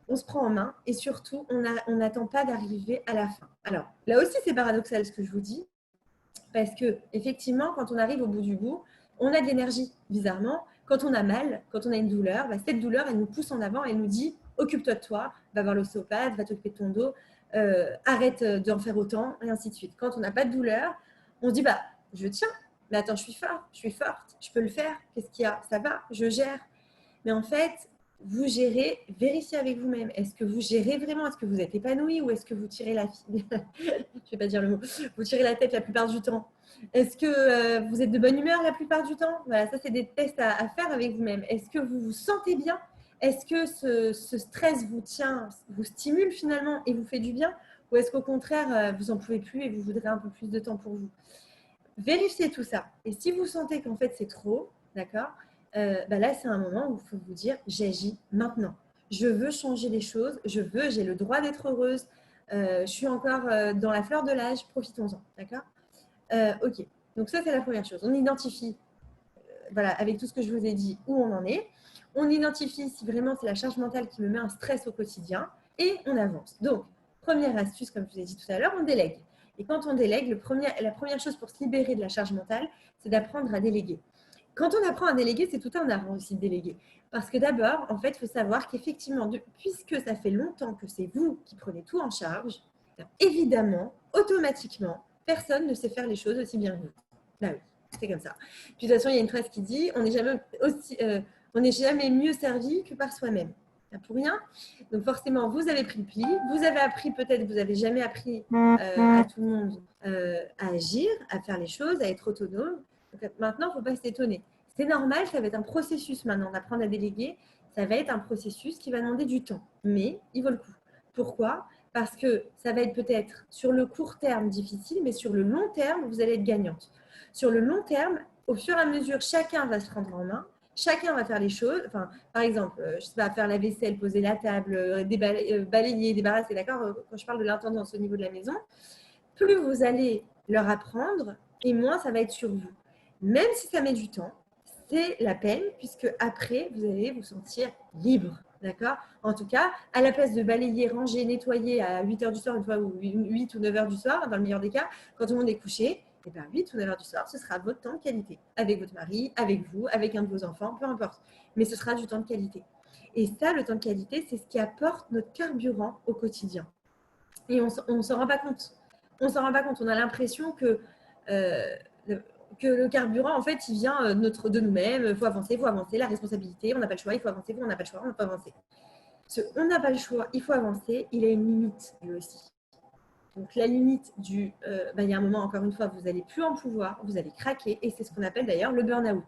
On se prend en main et surtout, on n'attend pas d'arriver à la fin. Alors, là aussi, c'est paradoxal ce que je vous dis, parce que effectivement, quand on arrive au bout du bout, on a de l'énergie, bizarrement. Quand on a mal, quand on a une douleur, cette douleur, elle nous pousse en avant, elle nous dit « occupe-toi de toi, va voir l'ostéopathe, va t'occuper de ton dos, arrête d'en faire autant, et ainsi de suite. » Quand on n'a pas de douleur, on se dit « je tiens, mais attends, je suis forte, je peux le faire, qu'est-ce qu'il y a? Ça va, je gère. » Mais en fait, vous gérez, vérifiez avec vous-même. Est-ce que vous gérez vraiment? Est-ce que vous êtes épanoui ou est-ce que vous tirez je vais pas dire le mot, vous tirez la tête la plupart du temps? Est-ce que vous êtes de bonne humeur la plupart du temps? Voilà, ça c'est des tests à faire avec vous-même. Est-ce que vous vous sentez bien? Est-ce que ce stress vous stimule finalement et vous fait du bien? Ou est-ce qu'au contraire, vous n'en pouvez plus et vous voudrez un peu plus de temps pour vous? Vérifiez tout ça. Et si vous sentez qu'en fait c'est trop, d'accord, là c'est un moment où il faut vous dire j'agis maintenant. je veux changer les choses, j'ai le droit d'être heureuse, je suis encore dans la fleur de l'âge, profitons-en, d'accord? Ok, donc ça c'est la première chose. On identifie, voilà, avec tout ce que je vous ai dit, où on en est. On identifie si vraiment c'est la charge mentale qui me met un stress au quotidien et on avance. Donc, première astuce, comme je vous ai dit tout à l'heure, on délègue. Et quand on délègue, la première chose pour se libérer de la charge mentale, c'est d'apprendre à déléguer. Quand on apprend à déléguer, c'est tout un art aussi de déléguer. Parce que d'abord, en fait, il faut savoir qu'effectivement, puisque ça fait longtemps que c'est vous qui prenez tout en charge, évidemment, automatiquement, personne ne sait faire les choses aussi bien que vous. Bah oui, c'est comme ça. Puis de toute façon, il y a une phrase qui dit on n'est jamais mieux servi que par soi-même. Pour rien. Donc forcément, vous avez pris le pli, vous avez appris, peut-être vous n'avez jamais appris à tout le monde à agir, à faire les choses, à être autonome. Donc, maintenant, il ne faut pas s'étonner. C'est normal, ça va être un processus maintenant d'apprendre à déléguer. Ça va être un processus qui va demander du temps, mais il vaut le coup. Pourquoi? Parce que ça va être peut-être sur le court terme difficile, mais sur le long terme, vous allez être gagnante. Sur le long terme, au fur et à mesure, chacun va se prendre en main, chacun va faire les choses. Enfin, par exemple, je sais pas, faire la vaisselle, poser la table, balayer, débarrasser, d'accord? Quand je parle de l'intendance au niveau de la maison, plus vous allez leur apprendre et moins ça va être sur vous. Même si ça met du temps, c'est la peine puisque après, vous allez vous sentir libre. D'accord? En tout cas, à la place de balayer, ranger, nettoyer à 8 h du soir, une fois, ou 8 ou 9 h du soir, dans le meilleur des cas, quand tout le monde est couché, et bien 8 ou 9 h du soir, ce sera votre temps de qualité. Avec votre mari, avec vous, avec un de vos enfants, peu importe. Mais ce sera du temps de qualité. Et ça, le temps de qualité, c'est ce qui apporte notre carburant au quotidien. Et on ne s'en rend pas compte. On s'en rend pas compte. On a l'impression euh, que le carburant, en fait, il vient de nous-mêmes. Il faut avancer, la responsabilité. On n'a pas le choix, il faut avancer. On n'a pas le choix, on peut avancer. On n'a pas le choix, il faut avancer. Il a une limite, lui aussi. Donc, la limite il y a un moment, encore une fois, vous n'allez plus en pouvoir, vous allez craquer. Et c'est ce qu'on appelle d'ailleurs le burn-out.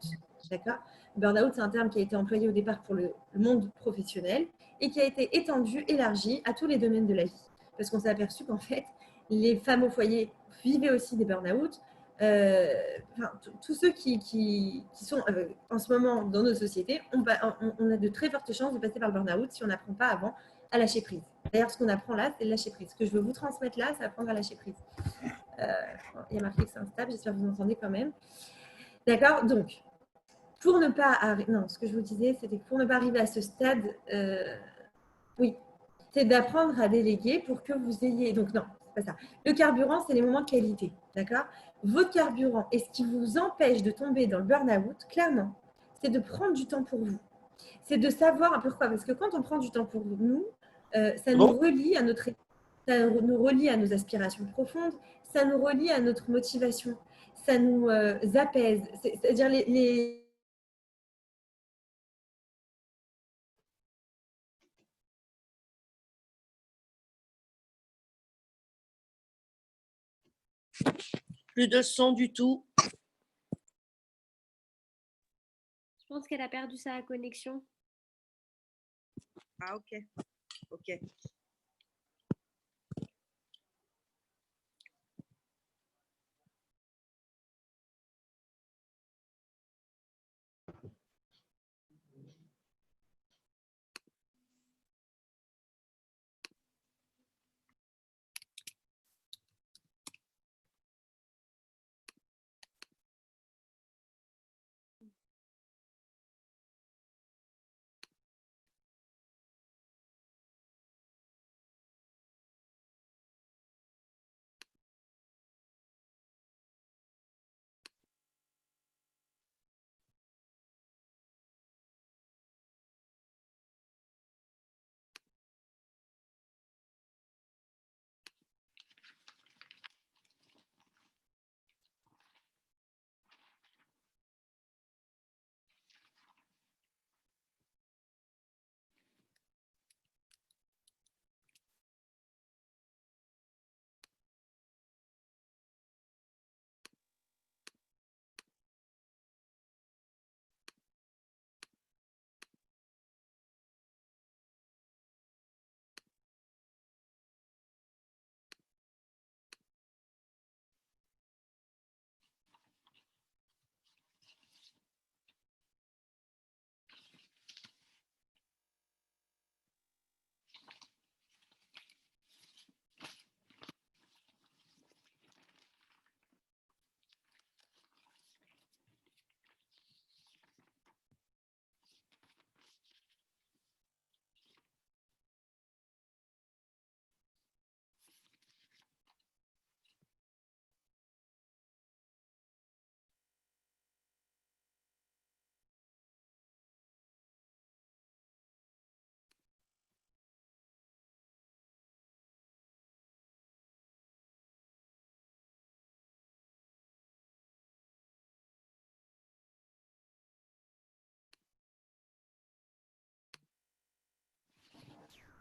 D'accord? Le burn-out, c'est un terme qui a été employé au départ pour le monde professionnel et qui a été étendu, élargi à tous les domaines de la vie. Parce qu'on s'est aperçu qu'en fait, les femmes au foyer vivaient aussi des burn-out. Tous ceux qui sont en ce moment dans nos sociétés, on a de très fortes chances de passer par le burn-out si on n'apprend pas avant à lâcher prise. D'ailleurs, ce qu'on apprend là, c'est le lâcher prise. Ce que je veux vous transmettre là, c'est apprendre à lâcher prise. Il y a marqué que c'est instable, j'espère que vous m'entendez quand même. D'accord? Donc, pour ne pas arriver... Non, ce que je vous disais, c'était que pour ne pas arriver à ce stade, oui, c'est d'apprendre à déléguer pour que vous ayez... Donc non, c'est pas ça. Le carburant, c'est les moments de qualité, d'accord? Votre carburant, et ce qui vous empêche de tomber dans le burn-out, clairement, c'est de prendre du temps pour vous. C'est de savoir un peu pourquoi. Parce que quand on prend du temps pour nous, ça nous relie à nos aspirations profondes, ça nous relie à notre motivation, ça nous apaise. C'est-à-dire Plus de son du tout. Je pense qu'elle a perdu sa connexion. Ah, ok. Ok.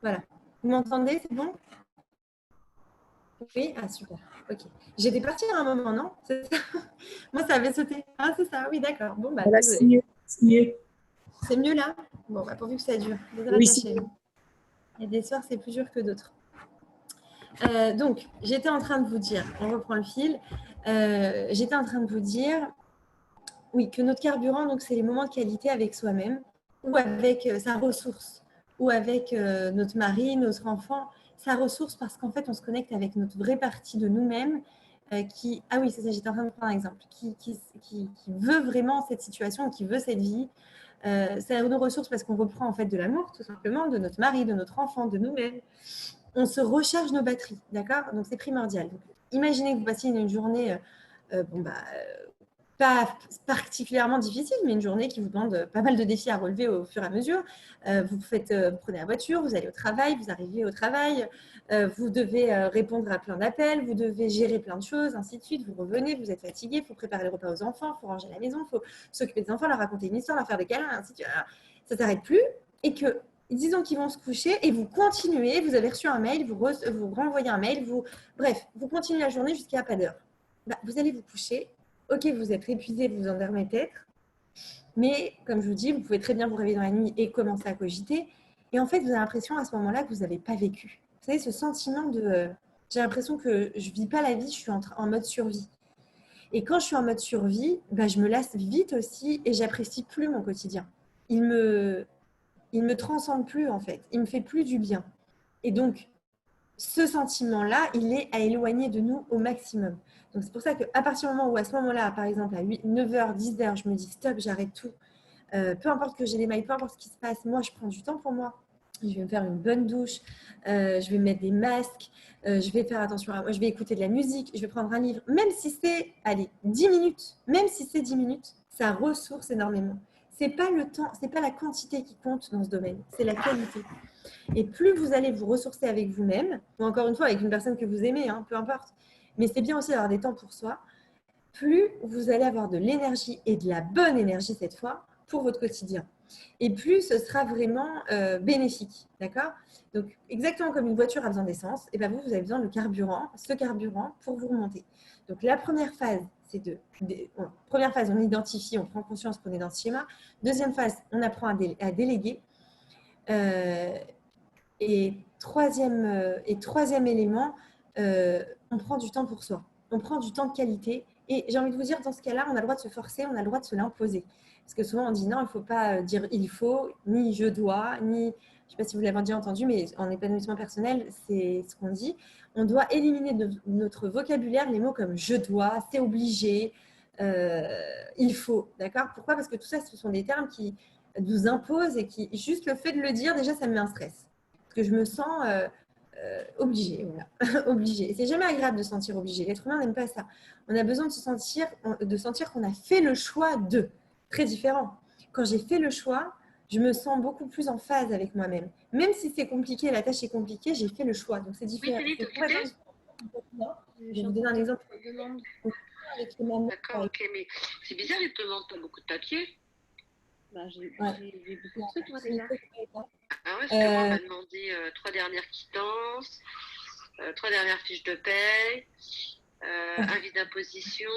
Voilà. Vous m'entendez? C'est bon? Oui? Ah, super. Ok. J'étais partie à un moment, non? C'est ça. Moi, ça avait sauté. Ah, c'est ça. Oui, d'accord. Bon, bah, Voilà, c'est désolé. mieux. C'est mieux. C'est mieux là? Bon, bah, pourvu que ça dure. Oui, c'est Désolé. Il y a des soirs, c'est plus dur que d'autres. Donc, j'étais en train de vous dire, on reprend le fil. J'étais en train de vous dire, oui, que notre carburant, donc, c'est les moments de qualité avec soi-même ou avec sa ressource ou avec notre mari, notre enfant. Sa ressource parce qu'en fait, on se connecte avec notre vraie partie de nous-mêmes qui, ah oui, c'est ça, j'étais en train de prendre un exemple, qui veut vraiment cette situation, qui veut cette vie. C'est nos ressources parce qu'on reprend en fait de l'amour, tout simplement, de notre mari, de notre enfant, de nous-mêmes. On se recharge nos batteries, d'accord? Donc, c'est primordial. Donc, imaginez que vous passiez une journée, pas particulièrement difficile, mais une journée qui vous demande pas mal de défis à relever au fur et à mesure. Vous prenez la voiture, vous allez au travail, vous arrivez au travail, vous devez répondre à plein d'appels, vous devez gérer plein de choses, ainsi de suite. Vous revenez, vous êtes fatigué, il faut préparer le repas aux enfants, il faut ranger la maison, il faut s'occuper des enfants, leur raconter une histoire, leur faire des câlins, ainsi de suite. Ça ne s'arrête plus. Et que, disons qu'ils vont se coucher et vous continuez, vous avez reçu un mail, vous renvoyez un mail, bref, vous continuez la journée jusqu'à pas d'heure. Vous allez vous coucher. Ok, vous êtes épuisé, vous vous endormez peut-être, mais comme je vous dis, vous pouvez très bien vous réveiller dans la nuit et commencer à cogiter. Et en fait, vous avez l'impression à ce moment-là que vous n'avez pas vécu. Vous savez, ce sentiment de j'ai l'impression que je ne vis pas la vie, je suis en mode survie. Et quand je suis en mode survie, je me lasse vite aussi et j'apprécie plus mon quotidien. Il me transcende plus en fait, il me fait plus du bien. Et donc, ce sentiment-là, il est à éloigner de nous au maximum. Donc, c'est pour ça qu'à partir du moment où, à ce moment-là, par exemple, à 9h, 10h, je me dis stop, j'arrête tout. Peu importe que j'ai les mails, peu importe ce qui se passe, moi, je prends du temps pour moi. Je vais me faire une bonne douche, je vais mettre des masques, je vais faire attention à moi, je vais écouter de la musique, je vais prendre un livre, même si c'est, allez, 10 minutes, même si c'est 10 minutes, ça ressource énormément. C'est pas le temps, c'est pas la quantité qui compte dans ce domaine, c'est la qualité. Et plus vous allez vous ressourcer avec vous-même, ou encore une fois avec une personne que vous aimez, peu importe, mais c'est bien aussi d'avoir des temps pour soi, plus vous allez avoir de l'énergie et de la bonne énergie cette fois pour votre quotidien. Et plus ce sera vraiment bénéfique, d'accord? Donc, exactement comme une voiture a besoin d'essence, et vous avez besoin de carburant, ce carburant pour vous remonter. Donc, la première phase, c'est première phase, on identifie, on prend conscience qu'on est dans ce schéma. Deuxième phase, on apprend à déléguer. Et troisième élément, on prend du temps pour soi. On prend du temps de qualité. Et j'ai envie de vous dire, dans ce cas-là, on a le droit de se forcer, on a le droit de se l'imposer. Parce que souvent, on dit non, il ne faut pas dire il faut, ni je dois, ni, je ne sais pas si vous l'avez déjà entendu, mais en épanouissement personnel, c'est ce qu'on dit. On doit éliminer de notre vocabulaire les mots comme je dois, c'est obligé, il faut. D'accord? Pourquoi? Parce que tout ça, ce sont des termes qui nous imposent et qui, juste le fait de le dire, déjà, ça me met un stress. Parce que je me sens obligée. Voilà. Obligée. Et c'est jamais agréable de se sentir obligé. L'être humain n'aime pas ça. On a besoin de sentir qu'on a fait le choix de. Très différent. Quand j'ai fait le choix, je me sens beaucoup plus en phase avec moi-même. Même si c'est compliqué, la tâche est compliquée, j'ai fait le choix. Donc c'est différent. Oui, Philippe, Je vais vous donner un exemple. Avec les mamans. D'accord, ok, mais c'est bizarre, ils te demandent pas beaucoup de papier. J'ai beaucoup de trucs, moi, déjà. Ah ouais, parce que moi, on m'a demandé 3 dernières quittances, 3 dernières fiches de paye, avis d'imposition,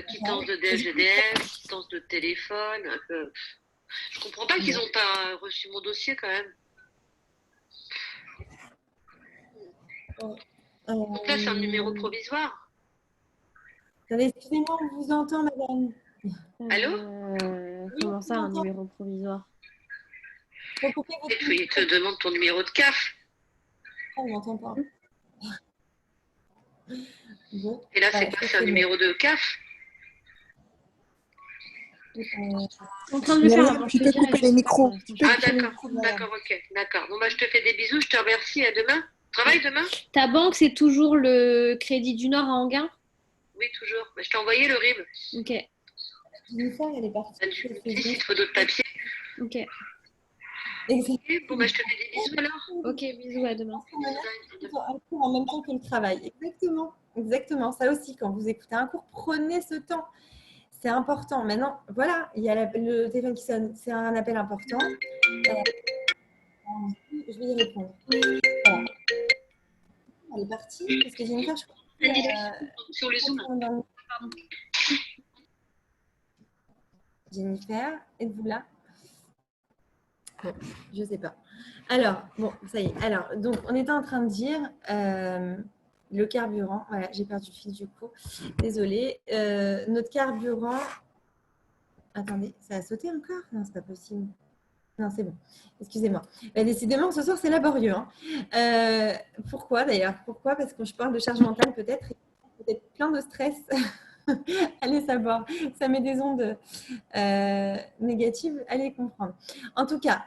quittance de DGDF, quittance de téléphone. Je comprends pas qu'ils n'ont pas reçu mon dossier quand même. Donc là, c'est un numéro provisoire. Excusez-moi, on vous entend, madame. Allô? Comment ça, un numéro provisoire? Et puis, il te demande ton numéro de CAF. On n'entend pas. Bon. Et là, c'est quoi? C'est un numéro de CAF? Je suis en train de le faire. Tu peux couper les micros. Ah, d'accord, ok. D'accord. Bon, je te fais des bisous, je te remercie. À demain. Travaille demain? Ta banque, c'est toujours le Crédit du Nord à Anguin? Oui, toujours. Je t'ai envoyé le RIB. Ok. Elle est partie. Il te faut d'autres papiers. Ok. Exactement. Bon, je te fais des bisous alors. Ok, bisous, à demain. Un cours en même temps que le travail. Exactement. Exactement. Ça aussi, quand vous écoutez un cours, prenez ce temps. C'est important. Maintenant, voilà, il y a le téléphone qui sonne. C'est un appel important. Je vais y répondre. Voilà. Elle est partie parce que Jennifer, je crois Sur le Zoom. Jennifer, êtes-vous là? Bon, je ne sais pas. Alors, bon, ça y est. Alors, donc, on était en train de dire le carburant. Voilà, j'ai perdu le fil du coup. Désolée. Notre carburant. Attendez, ça a sauté encore? Non, c'est pas possible. Non, c'est bon. Excusez-moi. Bah, décidément, ce soir, c'est laborieux. Hein. Pourquoi d'ailleurs? Pourquoi? Parce que je parle de charge mentale peut-être. Peut-être plein de stress. Allez savoir. Ça met des ondes négatives. Allez comprendre. En tout cas,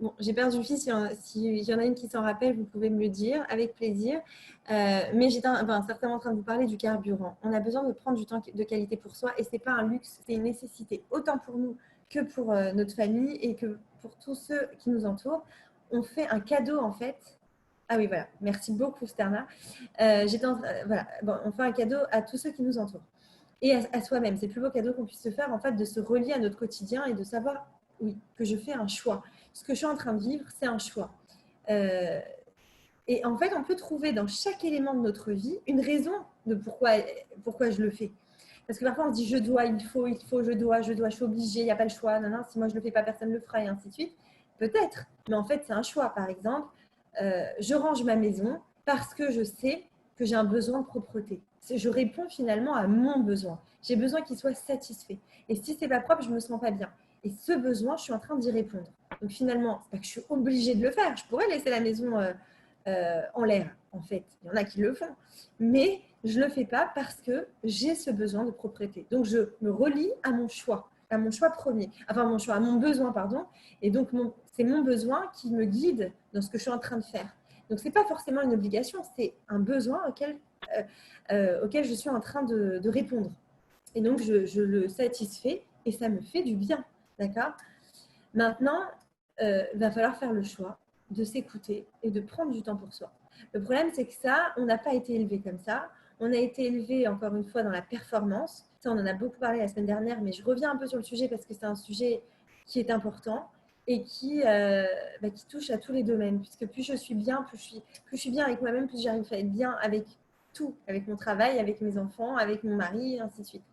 bon, j'ai perdu le fil. S'il y en a une qui s'en rappelle, vous pouvez me le dire avec plaisir. Mais j'étais certainement en train de vous parler du carburant. On a besoin de prendre du temps de qualité pour soi et ce n'est pas un luxe, c'est une nécessité, autant pour nous que pour notre famille et que pour tous ceux qui nous entourent. On fait un cadeau en fait. Ah oui, voilà. Merci beaucoup, Sterna. Voilà. Bon, on fait un cadeau à tous ceux qui nous entourent et à soi-même. C'est le plus beau cadeau qu'on puisse se faire, en fait, de se relier à notre quotidien et de savoir, oui, que je fais un choix. Ce que je suis en train de vivre, c'est un choix. Et en fait, on peut trouver dans chaque élément de notre vie une raison de pourquoi je le fais. Parce que parfois, on se dit je dois, il faut, je dois, je suis obligée, il n'y a pas le choix. Non, non, si moi je ne le fais pas, personne ne le fera, et ainsi de suite. Peut-être, mais en fait, c'est un choix. Par exemple, je range ma maison parce que je sais que j'ai un besoin de propreté. Je réponds finalement à mon besoin. J'ai besoin qu'il soit satisfait. Et si ce n'est pas propre, je ne me sens pas bien. Et ce besoin, je suis en train d'y répondre. Donc finalement, ce n'est pas que je suis obligée de le faire. Je pourrais laisser la maison en l'air, en fait. Il y en a qui le font. Mais je ne le fais pas parce que j'ai ce besoin de propreté. Donc, je me relie à mon choix premier. Enfin, à mon besoin, pardon. Et donc, c'est mon besoin qui me guide dans ce que je suis en train de faire. Donc, ce n'est pas forcément une obligation, c'est un besoin auquel je suis en train de répondre. Et donc, je le satisfais et ça me fait du bien. D'accord? Maintenant, il va falloir faire le choix de s'écouter et de prendre du temps pour soi. Le problème, c'est que ça, on n'a pas été élevé comme ça. On a été élevé, encore une fois, dans la performance. Ça, on en a beaucoup parlé la semaine dernière, mais je reviens un peu sur le sujet parce que c'est un sujet qui est important et qui touche à tous les domaines. Puisque plus je suis bien, plus je suis bien avec moi-même, plus j'arrive à être bien avec tout, avec mon travail, avec mes enfants, avec mon mari, et ainsi de suite.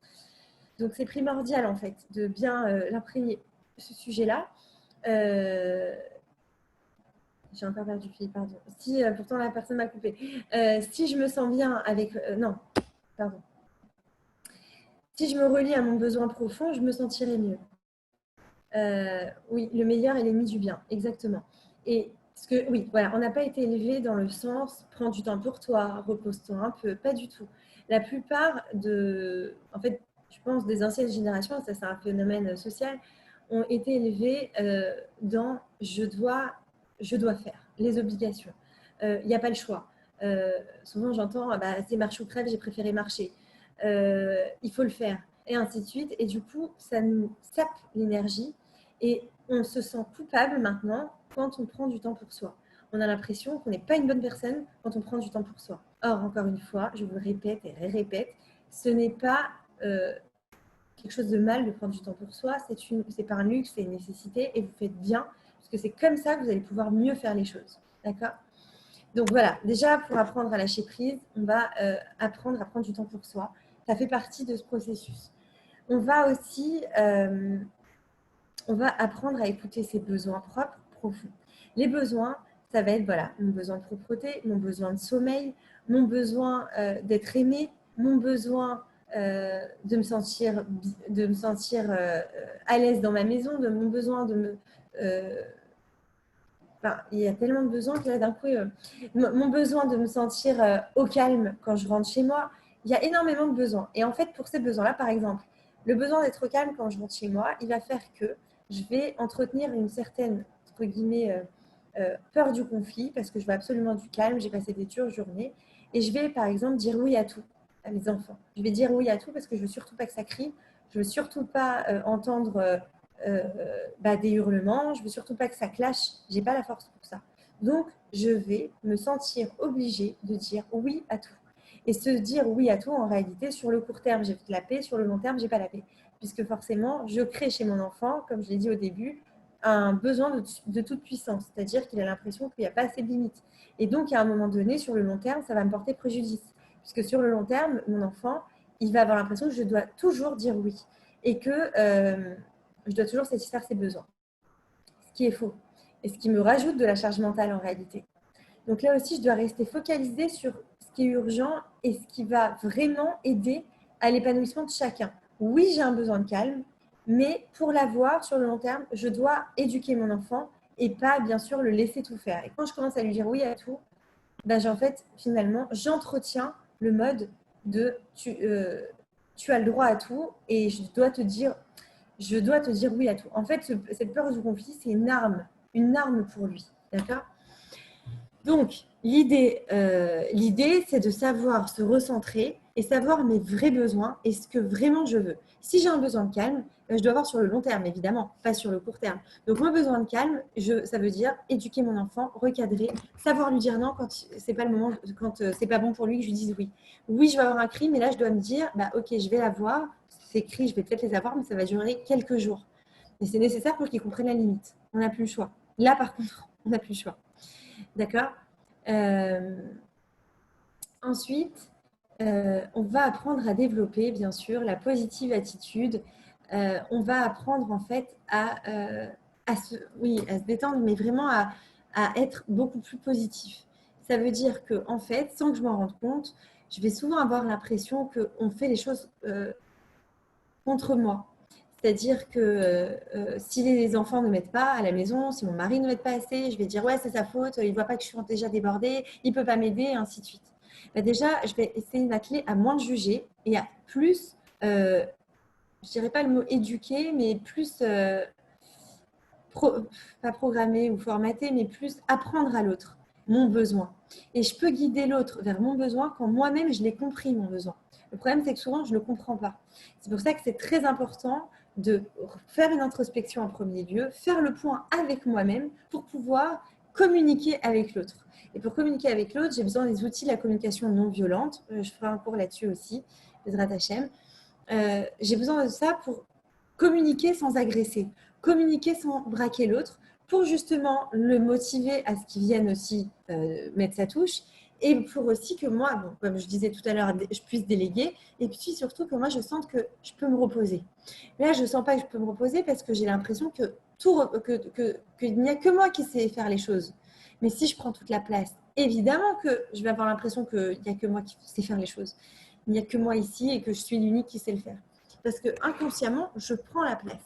Donc, c'est primordial, en fait, de bien l'imprégner, ce sujet-là. J'ai encore perdu le fil, pardon. Si, pourtant la personne m'a coupé. Si je me sens bien avec... non, pardon. Si je me relie à mon besoin profond, je me sentirai mieux. Oui, le meilleur est l'ennemi du bien, exactement. Et oui, voilà, on n'a pas été élevé dans le sens prends du temps pour toi, repose-toi un peu, pas du tout. La plupart en fait, je pense des anciennes générations, ça c'est un phénomène social, ont été élevés dans je dois faire, les obligations. Il n'y a pas le choix. Souvent j'entends c'est marche ou crève, j'ai préféré marcher. Il faut le faire, et ainsi de suite. Et du coup, ça nous sape l'énergie et on se sent coupable maintenant quand on prend du temps pour soi. On a l'impression qu'on n'est pas une bonne personne quand on prend du temps pour soi. Or, encore une fois, je vous le répète et répète, ce n'est pas quelque chose de mal de prendre du temps pour soi, c'est pas un luxe, c'est une nécessité et vous faites bien parce que c'est comme ça que vous allez pouvoir mieux faire les choses. D'accord ? Donc voilà, déjà pour apprendre à lâcher prise, on va apprendre à prendre du temps pour soi. Ça fait partie de ce processus. On va aussi apprendre à écouter ses besoins propres, profonds. Les besoins, ça va être mon besoin de propreté, mon besoin de sommeil, mon besoin d'être aimé, mon besoin de me sentir à l'aise dans ma maison, mon besoin de me... il y a tellement de besoins que là, d'un coup, mon besoin de me sentir au calme quand je rentre chez moi, il y a énormément de besoins. Et en fait, pour ces besoins-là, par exemple, le besoin d'être au calme quand je rentre chez moi, il va faire que je vais entretenir une certaine, entre guillemets, peur du conflit parce que je veux absolument du calme, j'ai passé des dures journées. Et je vais, par exemple, dire oui à tout à mes enfants. Je vais dire oui à tout parce que je ne veux surtout pas que ça crie. Je ne veux surtout pas entendre des hurlements. Je ne veux surtout pas que ça clash. Je n'ai pas la force pour ça. Donc, je vais me sentir obligée de dire oui à tout. Et se dire oui à tout, en réalité, sur le court terme, j'ai la paix. Sur le long terme, je n'ai pas la paix. Puisque forcément, je crée chez mon enfant, comme je l'ai dit au début, un besoin de toute puissance, c'est-à-dire qu'il a l'impression qu'il n'y a pas assez de limites. Et donc, à un moment donné, sur le long terme, ça va me porter préjudice. Puisque sur le long terme, mon enfant, il va avoir l'impression que je dois toujours dire oui et que je dois toujours satisfaire ses besoins. Ce qui est faux. Et ce qui me rajoute de la charge mentale en réalité. Donc là aussi, je dois rester focalisée sur ce qui est urgent et ce qui va vraiment aider à l'épanouissement de chacun. Oui, j'ai un besoin de calme, mais pour l'avoir sur le long terme, je dois éduquer mon enfant et pas, bien sûr, le laisser tout faire. Et quand je commence à lui dire oui à tout, ben, en fait, finalement, j'entretiens le mode de tu as le droit à tout et je dois te dire oui à tout. En fait, cette peur du conflit, c'est une arme pour lui. D'accord? Donc, l'idée, c'est de savoir se recentrer et savoir mes vrais besoins et ce que vraiment je veux. Si j'ai un besoin de calme, je dois avoir sur le long terme, évidemment, pas sur le court terme. Donc, mon besoin de calme, ça veut dire éduquer mon enfant, recadrer, savoir lui dire non quand c'est pas le moment, quand c'est pas bon pour lui que je lui dise oui. Oui, je vais avoir un cri, mais là, je dois me dire, bah, ok, je vais l'avoir. Ces cris, je vais peut-être les avoir, mais ça va durer quelques jours. Et c'est nécessaire pour qu'ils comprennent la limite. On n'a plus le choix. Là, par contre, on n'a plus le choix. D'accord? euh, Ensuite, on va apprendre à développer, bien sûr, la positive attitude. On va apprendre, en fait, à se détendre, mais vraiment à être beaucoup plus positif. Ça veut dire que, en fait, sans que je m'en rende compte, je vais souvent avoir l'impression qu'on fait les choses contre moi. C'est-à-dire que si les enfants ne m'aident pas à la maison, si mon mari ne m'aide pas assez, je vais dire ouais, c'est sa faute, il ne voit pas que je suis déjà débordée, il ne peut pas m'aider, et ainsi de suite. Bah, déjà, je vais essayer m'atteler à moins juger et à plus, je ne dirais pas le mot éduquer, mais plus, pas programmer ou formater, mais plus apprendre à l'autre mon besoin. Et je peux guider l'autre vers mon besoin quand moi-même, je l'ai compris, mon besoin. Le problème, c'est que souvent, je ne le comprends pas. C'est pour ça que c'est très important de faire une introspection en premier lieu, faire le point avec moi-même pour pouvoir communiquer avec l'autre. Et pour communiquer avec l'autre, j'ai besoin des outils de la communication non violente. Je ferai un cours là-dessus aussi, Bezrat Hachem. J'ai besoin de ça pour communiquer sans agresser, communiquer sans braquer l'autre, pour justement le motiver à ce qu'il vienne aussi mettre sa touche et pour aussi que moi, bon, comme je disais tout à l'heure, je puisse déléguer et puis surtout que moi, je sente que je peux me reposer. Là, je ne sens pas que je peux me reposer parce que j'ai l'impression qu'il n'y a que moi qui sais faire les choses. Mais si je prends toute la place, évidemment que je vais avoir l'impression qu'il n'y a que moi qui sais faire les choses. Il n'y a que moi ici et que je suis l'unique qui sait le faire. Parce que inconsciemment, je prends la place.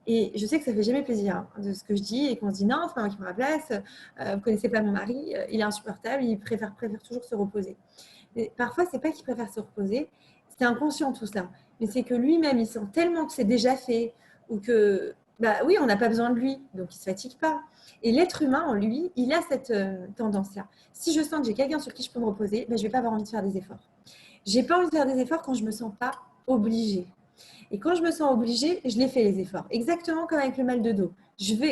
Et je sais que ça ne fait jamais plaisir hein, de ce que je dis et qu'on se dit non, c'est pas moi qui prends la place, vous ne connaissez pas mon mari, il est insupportable, il préfère toujours se reposer. Mais parfois, ce n'est pas qu'il préfère se reposer, c'est inconscient tout ça. Mais c'est que lui-même, il sent tellement que c'est déjà fait ou que, bah oui, on n'a pas besoin de lui, donc il ne se fatigue pas. Et l'être humain, en lui, il a cette tendance-là. Si je sens que j'ai quelqu'un sur qui je peux me reposer, bah, je ne vais pas avoir envie de faire des efforts. Je n'ai pas envie de faire des efforts quand je ne me sens pas obligée. Et quand je me sens obligée, je les fais les efforts. Exactement comme avec le mal de dos.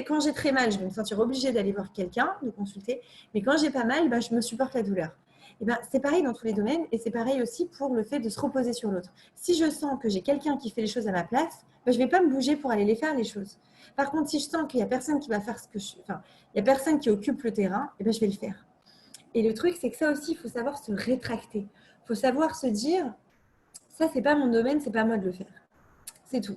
Quand j'ai très mal, je vais me sentir obligée d'aller voir quelqu'un, de consulter. Mais quand j'ai pas mal, je me supporte la douleur. Et c'est pareil dans tous les domaines et c'est pareil aussi pour le fait de se reposer sur l'autre. Si je sens que j'ai quelqu'un qui fait les choses à ma place, je ne vais pas me bouger pour aller les faire les choses. Par contre, si je sens qu'il n'y a personne qui va faire il y a personne qui occupe le terrain, je vais le faire. Et le truc, c'est que ça aussi, il faut savoir se rétracter. Il faut savoir se dire, ça, c'est pas mon domaine, c'est pas à moi de le faire. C'est tout.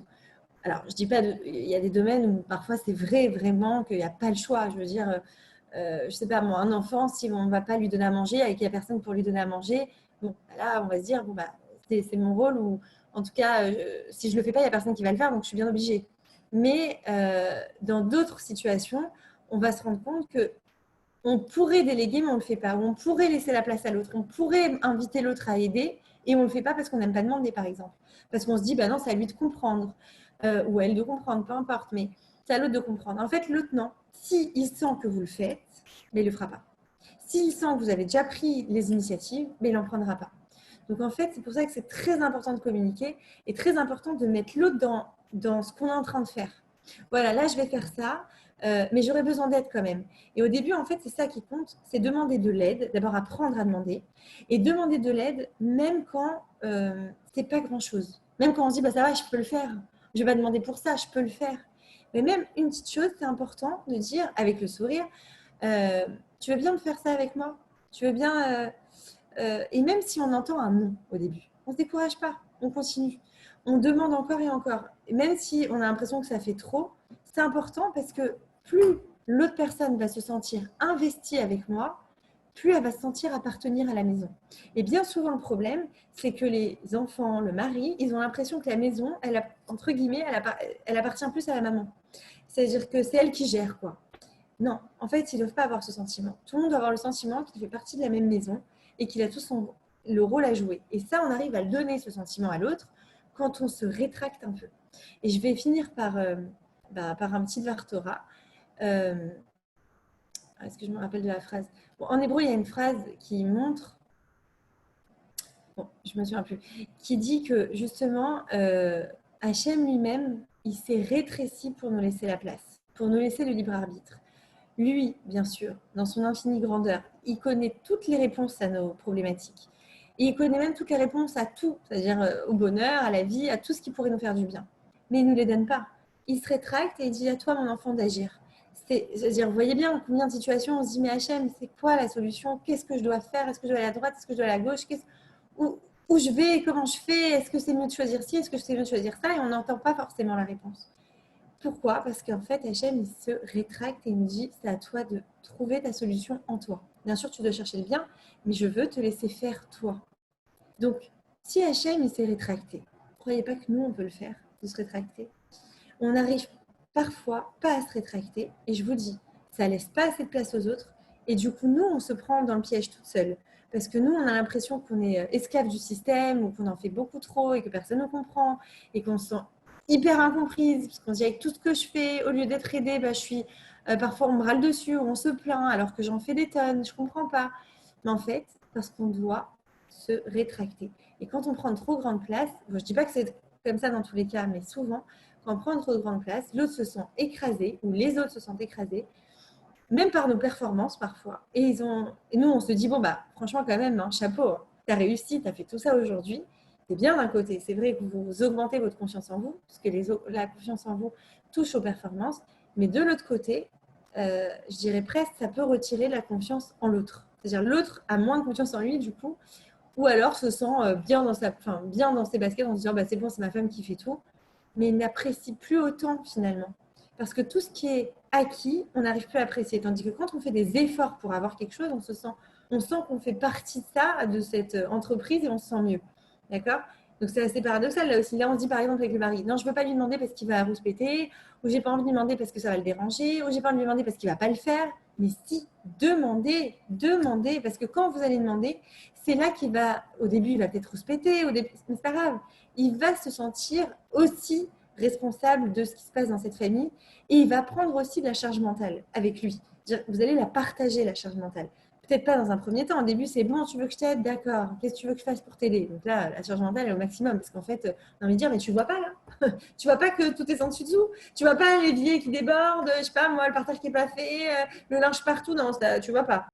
Alors, je dis pas, il y a des domaines où parfois c'est vrai vraiment qu'il n'y a pas le choix. Je veux dire, je sais pas, moi, un enfant, si on ne va pas lui donner à manger, avec qu'il n'y a personne pour lui donner à manger, bon, là, on va se dire, bon, c'est mon rôle, ou en tout cas, si je ne le fais pas, il n'y a personne qui va le faire, donc je suis bien obligée. Mais dans d'autres situations, on va se rendre compte que on pourrait déléguer, mais on ne le fait pas. Ou on pourrait laisser la place à l'autre. On pourrait inviter l'autre à aider et on ne le fait pas parce qu'on n'aime pas demander, par exemple. Parce qu'on se dit, non, c'est à lui de comprendre. Ou à elle de comprendre, peu importe. Mais c'est à l'autre de comprendre. En fait, l'autre, non. S'il sent que vous le faites, mais il ne le fera pas. S'il sent que vous avez déjà pris les initiatives, mais il n'en prendra pas. Donc, en fait, c'est pour ça que c'est très important de communiquer et très important de mettre l'autre dans ce qu'on est en train de faire. Voilà, là, je vais faire ça. Mais j'aurais besoin d'aide quand même. Et au début, en fait, c'est ça qui compte, c'est demander de l'aide, d'abord apprendre à demander, et demander de l'aide même quand c'est pas grand-chose. Même quand on se dit, ça va, je peux le faire, je vais pas demander pour ça, je peux le faire. Mais même une petite chose, c'est important de dire avec le sourire, tu veux bien me faire ça avec moi? Tu veux bien et même si on entend un non au début, on ne se décourage pas, on continue. On demande encore et encore. Et même si on a l'impression que ça fait trop, c'est important parce que plus l'autre personne va se sentir investie avec moi, plus elle va se sentir appartenir à la maison. Et bien souvent, le problème, c'est que les enfants, le mari, ils ont l'impression que la maison, entre guillemets, elle appartient plus à la maman. C'est-à-dire que c'est elle qui gère, quoi. Non, en fait, ils ne doivent pas avoir ce sentiment. Tout le monde doit avoir le sentiment qu'il fait partie de la même maison et qu'il a le rôle à jouer. Et ça, on arrive à le donner, ce sentiment à l'autre, quand on se rétracte un peu. Et je vais finir par un petit Vartora. Est-ce que je me rappelle de la phrase? Bon, en hébreu, il y a une phrase qui montre, bon, je me souviens plus, qui dit que justement, Hachem lui-même, il s'est rétréci pour nous laisser la place, pour nous laisser le libre arbitre. Lui, bien sûr, dans son infinie grandeur, il connaît toutes les réponses à nos problématiques. Et il connaît même toutes les réponses à tout, c'est-à-dire au bonheur, à la vie, à tout ce qui pourrait nous faire du bien. Mais il ne nous les donne pas. Il se rétracte et il dit à toi, mon enfant, d'agir. C'est-à-dire, vous voyez bien combien de situations on se dit, mais Hachem, c'est quoi la solution? Qu'est-ce que je dois faire? Est-ce que je dois aller à droite? Est-ce que je dois aller à gauche? Où je vais? Comment je fais? Est-ce que c'est mieux de choisir ci? Est-ce que c'est mieux de choisir ça? Et on n'entend pas forcément la réponse. Pourquoi? Parce qu'en fait, Hachem, il se rétracte et il nous dit, c'est à toi de trouver ta solution en toi. Bien sûr, tu dois chercher le bien, mais je veux te laisser faire toi. Donc, si Hachem, il s'est rétracté, ne croyez pas que nous, on peut le faire, de se rétracter. On n'arrive parfois pas à se rétracter, et je vous dis, ça laisse pas assez de place aux autres, et du coup, nous, on se prend dans le piège toute seule. Parce que nous, on a l'impression qu'on est esclave du système, ou qu'on en fait beaucoup trop, et que personne ne comprend, et qu'on se sent hyper incomprise, parce qu'on se dit avec tout ce que je fais, au lieu d'être aidée, je suis parfois on me râle dessus, ou on se plaint, alors que j'en fais des tonnes, je comprends pas. Mais en fait, parce qu'on doit se rétracter. Et quand on prend trop grande place, je ne dis pas que c'est comme ça dans tous les cas, mais souvent, quand on prend trop de grande place, l'autre se sent écrasé, ou les autres se sentent écrasés, même par nos performances parfois. Et nous, on se dit, bon, franchement, quand même, hein, chapeau, hein, tu as réussi, tu as fait tout ça aujourd'hui. C'est bien d'un côté, c'est vrai que vous augmentez votre confiance en vous, parce que la confiance en vous touche aux performances, mais de l'autre côté, je dirais presque, ça peut retirer la confiance en l'autre. C'est-à-dire l'autre a moins de confiance en lui, du coup, ou alors se sent bien dans ses baskets en se disant, c'est bon, c'est ma femme qui fait tout, mais il n'apprécie plus autant finalement. Parce que tout ce qui est acquis, on n'arrive plus à apprécier. Tandis que quand on fait des efforts pour avoir quelque chose, on sent qu'on fait partie de ça, de cette entreprise et on se sent mieux. D'accord? Donc c'est assez paradoxal là aussi. Là, on se dit par exemple avec le mari, non, je ne veux pas lui demander parce qu'il va rouspéter, ou j'ai pas envie de lui demander parce que ça va le déranger, ou j'ai pas envie de lui demander parce qu'il ne va pas le faire. Mais si, demandez, parce que quand vous allez demander, c'est là qu'il va, au début, il va peut-être rouspéter, mais c'est pas grave. Il va se sentir aussi responsable de ce qui se passe dans cette famille et il va prendre aussi de la charge mentale avec lui. Vous allez la partager, la charge mentale. Peut-être pas dans un premier temps. Au début, c'est bon, tu veux que je t'aide? D'accord. Qu'est-ce que tu veux que je fasse pour t'aider? Donc là, la charge mentale est au maximum parce qu'en fait, on a envie de dire, mais tu vois pas là? Tu vois pas que tout est sans dessus-dessous? Tu vois pas l'évier qui déborde? Je sais pas, moi, le partage qui est pas fait, le linge partout? Non, ça, tu vois pas.